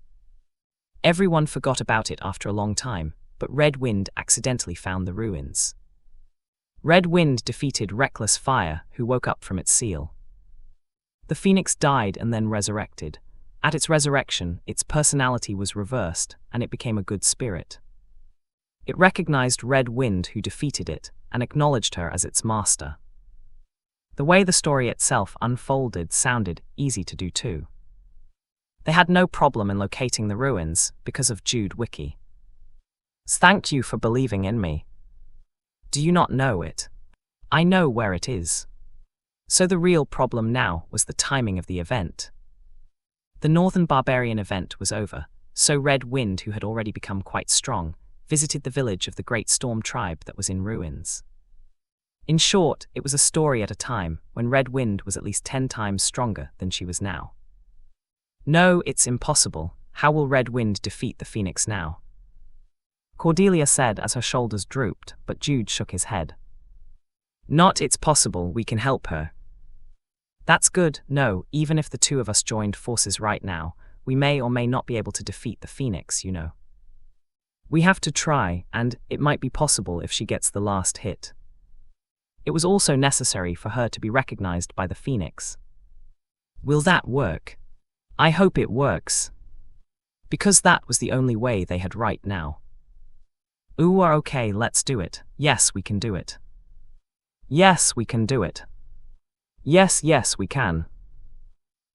Speaker 1: Everyone forgot about it after a long time, but Red Wind accidentally found the ruins. Red Wind defeated Reckless Fire, who woke up from its seal. The Phoenix died and then resurrected. At its resurrection, its personality was reversed, and it became a good spirit. It recognized Red Wind, who defeated it, and acknowledged her as its master. The way the story itself unfolded sounded easy to do too. They had no problem in locating the ruins because of Jude Wiki. Thank you for believing in me. Do you not know it? I know where it is. So the real problem now was the timing of the event. The Northern Barbarian event was over, so Red Wind, who had already become quite strong, visited the village of the Great Storm tribe that was in ruins. In short, it was a story at a time when Red Wind was at least 10 times stronger than she was now. No, it's impossible. How will Red Wind defeat the Phoenix now? Cordelia said as her shoulders drooped, but Jude shook his head. Not it's possible, we can help her. That's good. No, even if the two of us joined forces right now, we may or may not be able to defeat the Phoenix, you know. We have to try, and it might be possible if she gets the last hit. It was also necessary for her to be recognized by the Phoenix. Will that work? I hope it works. Because that was the only way they had right now. Ooh, okay, let's do it. Yes, we can do it. Yes, we can do it. Yes, we can.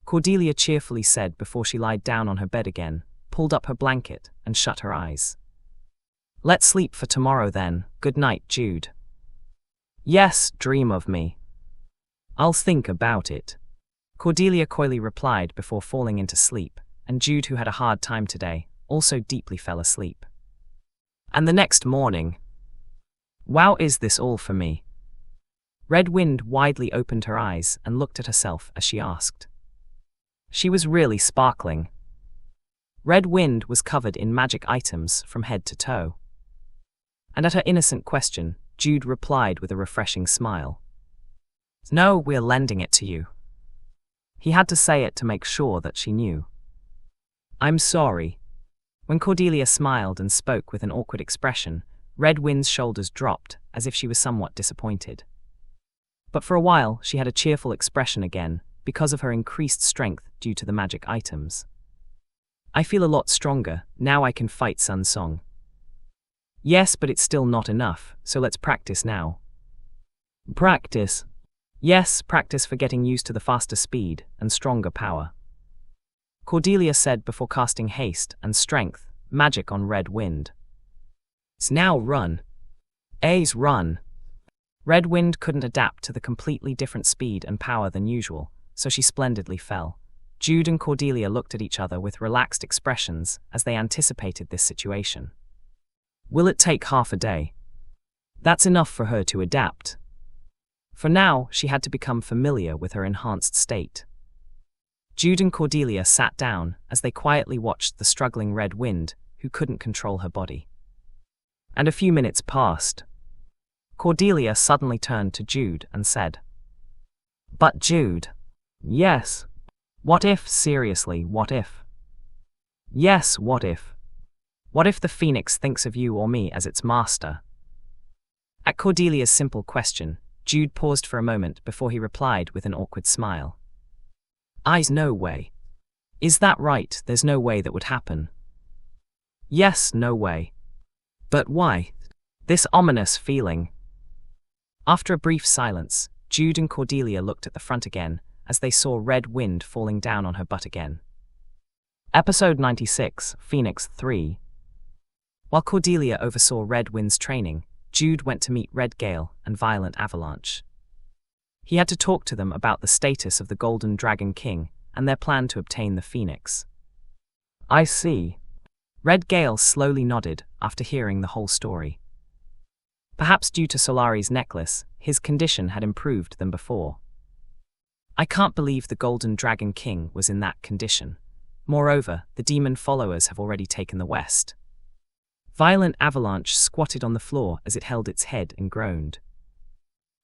Speaker 1: Cordelia cheerfully said before she lied down on her bed again, pulled up her blanket, and shut her eyes. Let's sleep for tomorrow then. Good night, Jude. Yes, dream of me. I'll think about it. Cordelia coyly replied before falling into sleep, and Jude, who had a hard time today, also deeply fell asleep. And the next morning. Wow, is this all for me? Red Wind widely opened her eyes and looked at herself as she asked. She was really sparkling. Red Wind was covered in magic items from head to toe. And at her innocent question, Jude replied with a refreshing smile. No, we're lending it to you. He had to say it to make sure that she knew. I'm sorry. When Cordelia smiled and spoke with an awkward expression, Red Wind's shoulders dropped as if she was somewhat disappointed. But for a while, she had a cheerful expression again because of her increased strength due to the magic items. I feel a lot stronger, now I can fight Sun Song. Yes, but it's still not enough, so let's practice now. Practice? Yes, practice for getting used to the faster speed and stronger power. Cordelia said before casting haste and strength, magic on Red Wind. It's now run. A's run. Red Wind couldn't adapt to the completely different speed and power than usual, so she splendidly fell. Jude and Cordelia looked at each other with relaxed expressions as they anticipated this situation. Will it take half a day? That's enough for her to adapt. For now, she had to become familiar with her enhanced state. Jude and Cordelia sat down as they quietly watched the struggling Red Wind, who couldn't control her body. And a few minutes passed. Cordelia suddenly turned to Jude and said, But Jude. Yes. What if, seriously, what if? Yes, what if? What if the Phoenix thinks of you or me as its master? At Cordelia's simple question, Jude paused for a moment before he replied with an awkward smile. I's no way. Is that right? There's no way that would happen. Yes, no way. But why? This ominous feeling. After a brief silence, Jude and Cordelia looked at the front again as they saw red wind falling down on her butt again. Episode 96, Phoenix 3. While Cordelia oversaw Red Wind's training, Jude went to meet Red Gale and Violent Avalanche. He had to talk to them about the status of the Golden Dragon King and their plan to obtain the Phoenix. I see. Red Gale slowly nodded after hearing the whole story. Perhaps due to Solari's necklace, his condition had improved than before. I can't believe the Golden Dragon King was in that condition. Moreover, the demon followers have already taken the West. Violent Avalanche squatted on the floor as it held its head and groaned.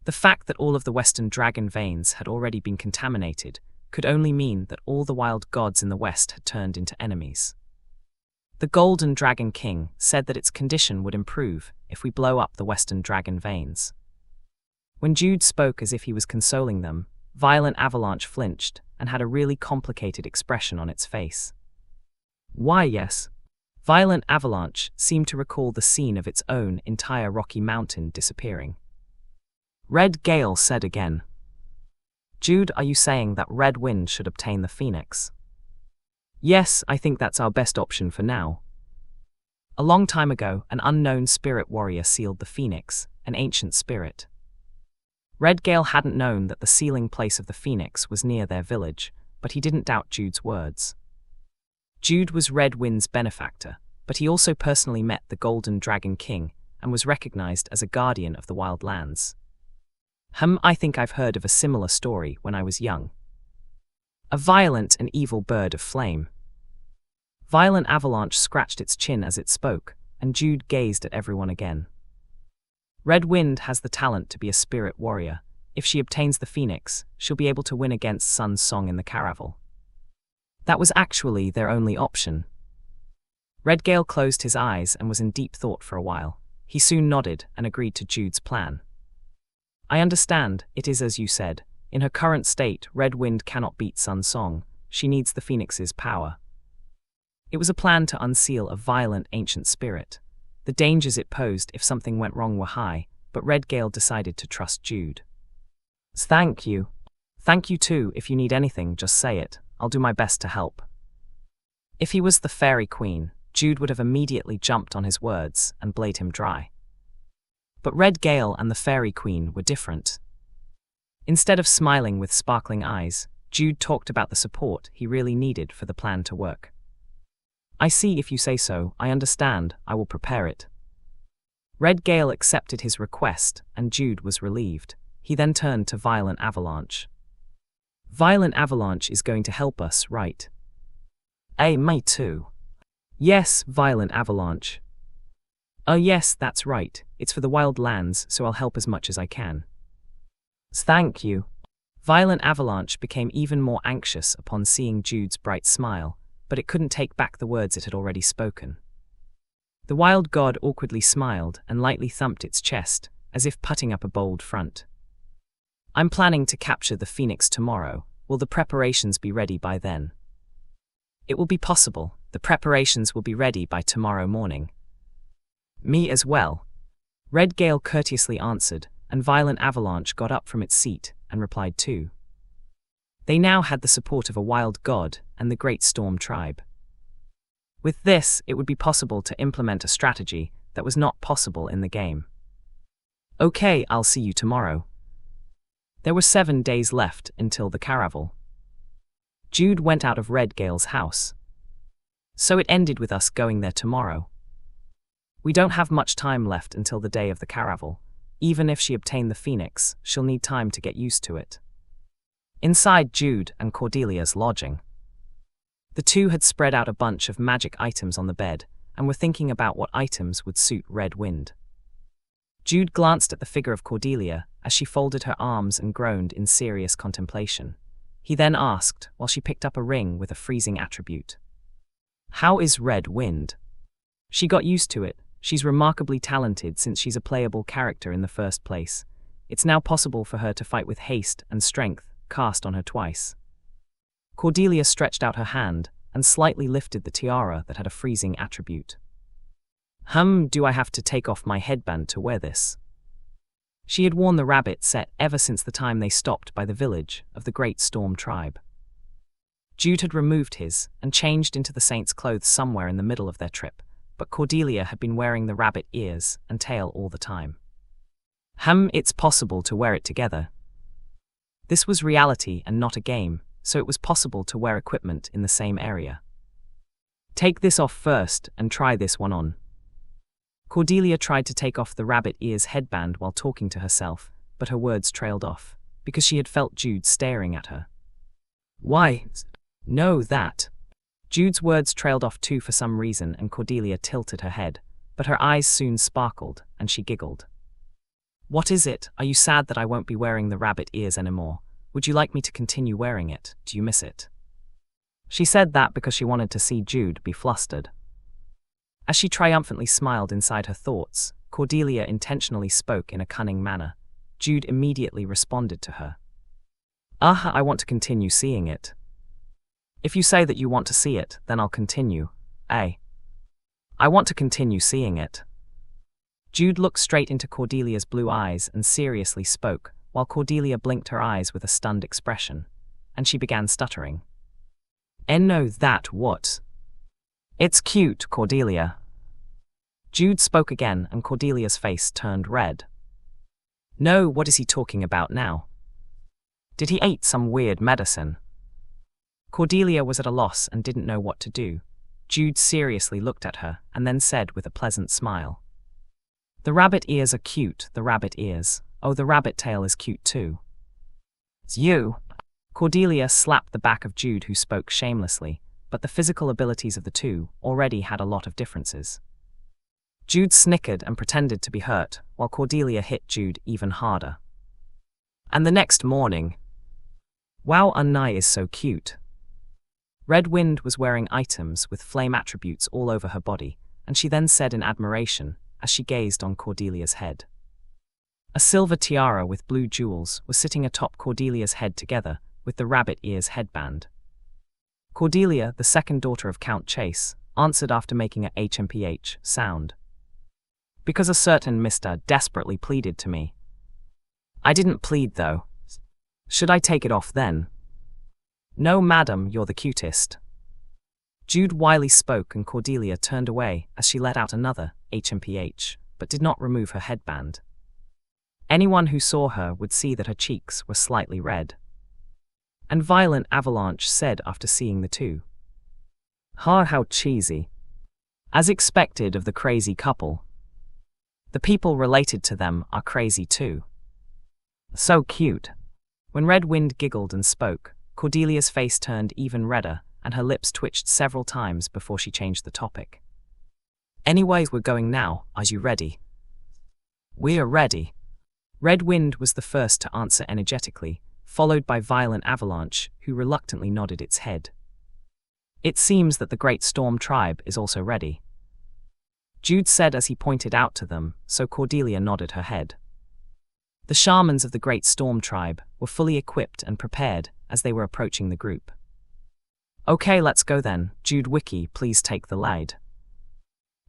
Speaker 1: The fact that all of the Western dragon veins had already been contaminated could only mean that all the wild gods in the West had turned into enemies. The Golden Dragon King said that its condition would improve if we blow up the Western dragon veins. When Jude spoke as if he was consoling them, Violent Avalanche flinched and had a really complicated expression on its face. Why, yes. Violent Avalanche seemed to recall the scene of its own entire Rocky Mountain disappearing. Red Gale said again. Jude, are you saying that Red Wind should obtain the Phoenix? Yes, I think that's our best option for now. A long time ago, an unknown spirit warrior sealed the Phoenix, an ancient spirit. Red Gale hadn't known that the sealing place of the Phoenix was near their village, but he didn't doubt Jude's words. Jude was Red Wind's benefactor, but he also personally met the Golden Dragon King and was recognized as a guardian of the wild lands. I think I've heard of a similar story when I was young. A violent and evil bird of flame. Violent Avalanche scratched its chin as it spoke, and Jude gazed at everyone again. Red Wind has the talent to be a spirit warrior. If she obtains the Phoenix, she'll be able to win against Sun's Song in the caravel. That was actually their only option. Red Gale closed his eyes and was in deep thought for a while. He soon nodded and agreed to Jude's plan. I understand, it is as you said. In her current state, Red Wind cannot beat Sun's Song. She needs the Phoenix's power. It was a plan to unseal a violent ancient spirit. The dangers it posed if something went wrong were high, but Red Gale decided to trust Jude. Thank you. Thank you too. If you need anything, just say it. I'll do my best to help. If he was the Fairy Queen, Jude would have immediately jumped on his words and blade him dry. But Red Gale and the Fairy Queen were different. Instead of smiling with sparkling eyes, Jude talked about the support he really needed for the plan to work. I see, if you say so, I understand, I will prepare it. Red Gale accepted his request, and Jude was relieved. He then turned to Violent Avalanche. Violent Avalanche is going to help us, right? Me too. Yes, Violent Avalanche. Oh yes, that's right, it's for the wild lands, so I'll help as much as I can. Thank you. Violent Avalanche became even more anxious upon seeing Jude's bright smile, but it couldn't take back the words it had already spoken. The wild god awkwardly smiled and lightly thumped its chest, as if putting up a bold front. I'm planning to capture the Phoenix tomorrow. Will the preparations be ready by then? It will be possible. The preparations will be ready by tomorrow morning. Me as well. Red Gale courteously answered, and Violent Avalanche got up from its seat and replied too. They now had the support of a wild god and the Great Storm Tribe. With this, it would be possible to implement a strategy that was not possible in the game. Okay, I'll see you tomorrow. There were 7 days left until the caravel. Jude went out of Red Gale's house. So it ended with us going there tomorrow. We don't have much time left until the day of the caravel. Even if she obtained the Phoenix, she'll need time to get used to it. Inside Jude and Cordelia's lodging. The two had spread out a bunch of magic items on the bed and were thinking about what items would suit Red Wind. Jude glanced at the figure of Cordelia as she folded her arms and groaned in serious contemplation. He then asked, while she picked up a ring with a freezing attribute. How is Red Wind? She got used to it. She's remarkably talented since she's a playable character in the first place. It's now possible for her to fight with haste and strength cast on her twice. Cordelia stretched out her hand and slightly lifted the tiara that had a freezing attribute. Do I have to take off my headband to wear this? She had worn the rabbit set ever since the time they stopped by the village of the Great Storm Tribe. Jude had removed his and changed into the saint's clothes somewhere in the middle of their trip, but Cordelia had been wearing the rabbit ears and tail all the time. It's possible to wear it together. This was reality and not a game, so it was possible to wear equipment in the same area. Take this off first and try this one on. Cordelia tried to take off the rabbit ears headband while talking to herself, but her words trailed off, because she had felt Jude staring at her. Why? No, that. Jude's words trailed off too for some reason, and Cordelia tilted her head, but her eyes soon sparkled, and she giggled. What is it? Are you sad that I won't be wearing the rabbit ears anymore? Would you like me to continue wearing it? Do you miss it? She said that because she wanted to see Jude be flustered. As she triumphantly smiled inside her thoughts, Cordelia intentionally spoke in a cunning manner. Jude immediately responded to her. I want to continue seeing it. If you say that you want to see it, then I'll continue. I want to continue seeing it. Jude looked straight into Cordelia's blue eyes and seriously spoke, while Cordelia blinked her eyes with a stunned expression, and she began stuttering. No, that what? It's cute, Cordelia. Jude spoke again, and Cordelia's face turned red. No, what is he talking about now? Did he eat some weird medicine? Cordelia was at a loss and didn't know what to do. Jude seriously looked at her and then said with a pleasant smile. The rabbit ears are cute, the rabbit ears. Oh, the rabbit tail is cute too. It's you. Cordelia slapped the back of Jude, who spoke shamelessly, but the physical abilities of the two already had a lot of differences. Jude snickered and pretended to be hurt, while Cordelia hit Jude even harder. And the next morning. Wow, Unnai is so cute. Red Wind was wearing items with flame attributes all over her body, and she then said in admiration, as she gazed on Cordelia's head. A silver tiara with blue jewels was sitting atop Cordelia's head together with the rabbit ears headband. Cordelia, the second daughter of Count Chase, answered after making a HMPH sound. Because a certain Mr. desperately pleaded to me. I didn't plead though. Should I take it off then? No, madam, you're the cutest. Jude Wiley spoke, and Cordelia turned away as she let out another HMPH, but did not remove her headband. Anyone who saw her would see that her cheeks were slightly red. And Violent Avalanche said after seeing the two. How cheesy. As expected of the crazy couple. The people related to them are crazy too. So cute. When Red Wind giggled and spoke, Cordelia's face turned even redder, and her lips twitched several times before she changed the topic. Anyways, we're going now. Are you ready? We are ready. Red Wind was the first to answer energetically, followed by Violent Avalanche, who reluctantly nodded its head. It seems that the Great Storm Tribe is also ready. Jude said as he pointed out to them, so Cordelia nodded her head. The shamans of the Great Storm Tribe were fully equipped and prepared as they were approaching the group. Okay, let's go then. Jude Wiki, please take the lead.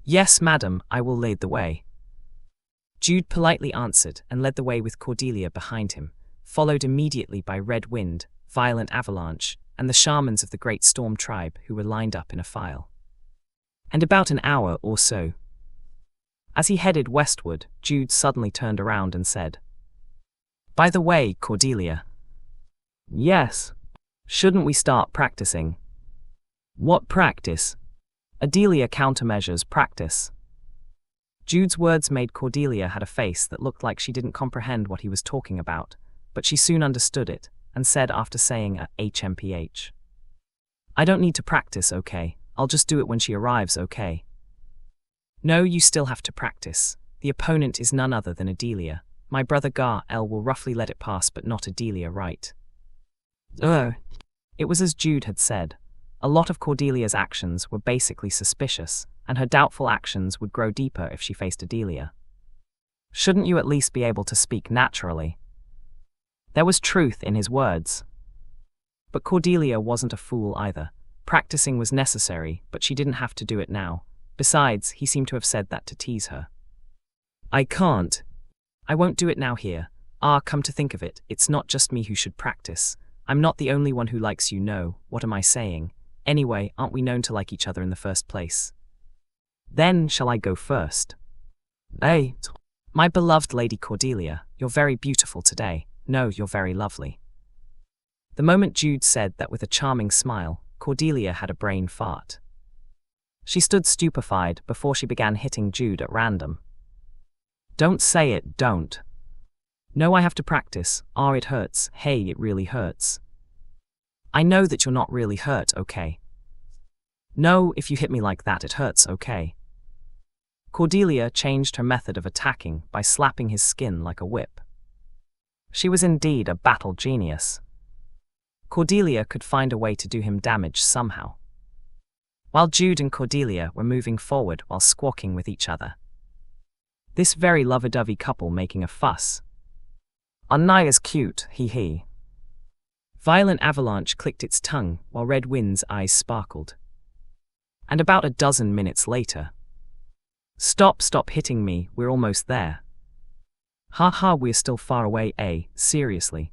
Speaker 1: Yes, madam, I will lead the way. Jude politely answered and led the way with Cordelia behind him, followed immediately by Red Wind, Violent Avalanche, and the shamans of the Great Storm Tribe who were lined up in a file. And about an hour or so. As he headed westward, Jude suddenly turned around and said, By the way, Cordelia. Yes. Shouldn't we start practicing? What practice? Adelia countermeasures practice. Jude's words made Cordelia had a face that looked like she didn't comprehend what he was talking about, but she soon understood it, and said after saying a HMPH. I don't need to practice, okay? I'll just do it when she arrives, okay? No, you still have to practice. The opponent is none other than Adelia. My brother Gar-El will roughly let it pass, but not Adelia, right? It was as Jude had said. A lot of Cordelia's actions were basically suspicious, and her doubtful actions would grow deeper if she faced Adelia. Shouldn't you at least be able to speak naturally? There was truth in his words. But Cordelia wasn't a fool either. Practicing was necessary, but she didn't have to do it now. Besides, he seemed to have said that to tease her. I can't. I won't do it now here. Come to think of it, it's not just me who should practice. I'm not the only one who likes you, no. What am I saying? Anyway, aren't we known to like each other in the first place? Then, shall I go first? Hey, my beloved Lady Cordelia, you're very beautiful today. No, you're very lovely. The moment Jude said that with a charming smile, Cordelia had a brain fart. She stood stupefied before she began hitting Jude at random. Don't say it, don't. No, I have to practice. It hurts. Hey, it really hurts. I know that you're not really hurt, okay? No, if you hit me like that, it hurts, okay? Cordelia changed her method of attacking by slapping his skin like a whip. She was indeed a battle genius. Cordelia could find a way to do him damage somehow. While Jude and Cordelia were moving forward while squawking with each other. This very lovey-dovey couple making a fuss. Anya's cute, hee. Violent Avalanche clicked its tongue while Red Wind's eyes sparkled. And about a dozen minutes later. Stop hitting me, we're almost there. Ha, we're still far away, seriously.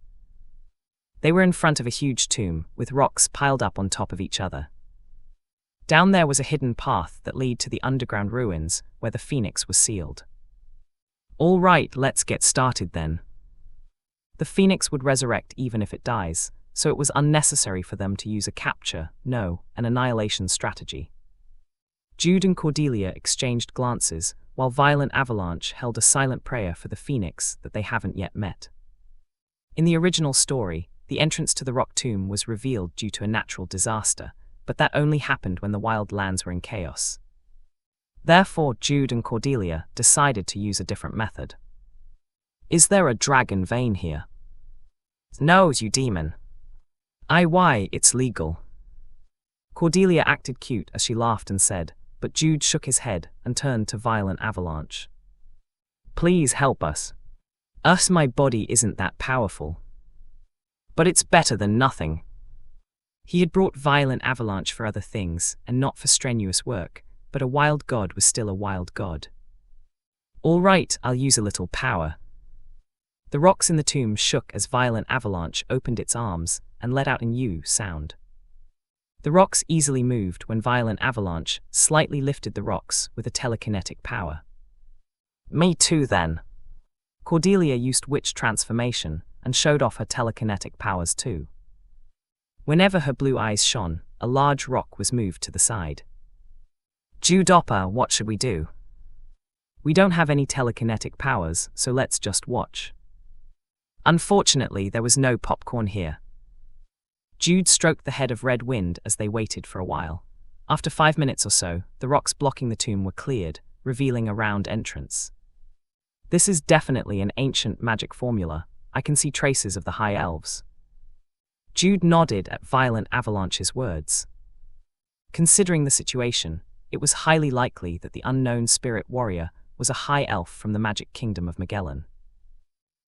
Speaker 1: They were in front of a huge tomb, with rocks piled up on top of each other. Down there was a hidden path that led to the underground ruins, where the Phoenix was sealed. All right, let's get started then. The Phoenix would resurrect even if it dies, so it was unnecessary for them to use a capture, no, an annihilation strategy. Jude and Cordelia exchanged glances, while Violent Avalanche held a silent prayer for the Phoenix that they haven't yet met. In the original story, the entrance to the rock tomb was revealed due to a natural disaster, but that only happened when the wild lands were in chaos. Therefore, Jude and Cordelia decided to use a different method. Is there a dragon vein here? No, you demon. Why, it's legal. Cordelia acted cute as she laughed and said, but Jude shook his head and turned to Violent Avalanche. Please help us. My body isn't that powerful. But it's better than nothing. He had brought Violent Avalanche for other things, and not for strenuous work, but a wild god was still a wild god. All right, I'll use a little power. The rocks in the tomb shook as Violent Avalanche opened its arms and let out a new sound. The rocks easily moved when Violent Avalanche slightly lifted the rocks with a telekinetic power. Me too, then. Cordelia used witch transformation and showed off her telekinetic powers too. Whenever her blue eyes shone, a large rock was moved to the side. Judoppa, what should we do? We don't have any telekinetic powers, so let's just watch. Unfortunately, there was no popcorn here. Jude stroked the head of Red Wind as they waited for a while. After 5 minutes or so, the rocks blocking the tomb were cleared, revealing a round entrance. This is definitely an ancient magic formula. I can see traces of the High Elves. Jude nodded at Violent Avalanche's words. Considering the situation, it was highly likely that the unknown spirit warrior was a high elf from the magic kingdom of Magellan.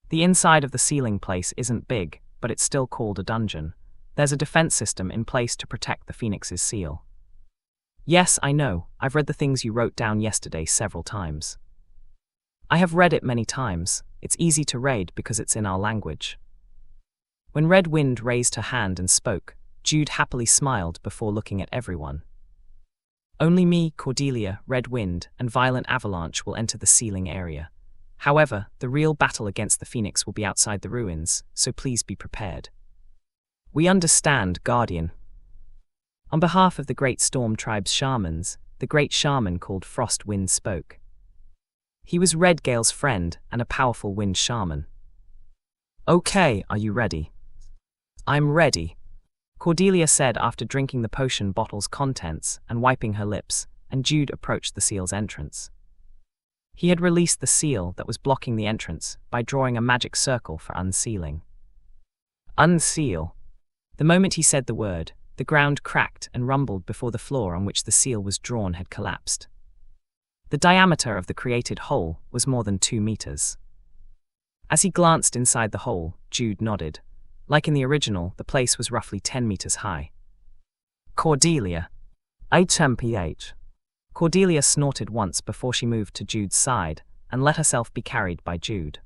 Speaker 1: The inside of the sealing place isn't big, but it's still called a dungeon. There's a defense system in place to protect the Phoenix's seal. Yes, I know, I've read the things you wrote down yesterday several times. I have read it many times. It's easy to read because it's in our language. When Red Wind raised her hand and spoke, Jude happily smiled before looking at everyone. Only me, Cordelia, Red Wind, and Violent Avalanche will enter the sealing area. However, the real battle against the Phoenix will be outside the ruins, so please be prepared. We understand, Guardian. On behalf of the Great Storm Tribe's shamans, the great shaman called Frost Wind spoke. He was Red Gale's friend and a powerful wind shaman. Okay, are you ready? I'm ready, Cordelia said after drinking the potion bottle's contents and wiping her lips, and Jude approached the seal's entrance. He had released the seal that was blocking the entrance by drawing a magic circle for unsealing. Unseal. The moment he said the word, the ground cracked and rumbled before the floor on which the seal was drawn had collapsed. The diameter of the created hole was more than 2 meters. As he glanced inside the hole, Jude nodded. Like in the original, the place was roughly 10 meters high. Cordelia. HMPH. Cordelia snorted once before she moved to Jude's side and let herself be carried by Jude.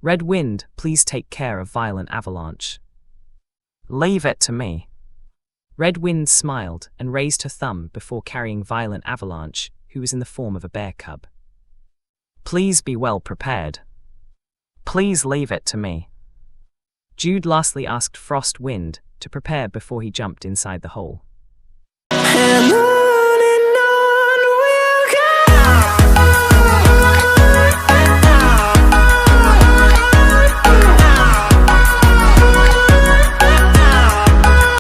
Speaker 1: Red Wind, please take care of Violent Avalanche. Leave it to me. Red Wind smiled and raised her thumb before carrying Violent Avalanche, who was in the form of a bear cub. Please be well prepared. Please leave it to me. Jude lastly asked Frost Wind to prepare before he jumped inside the hole.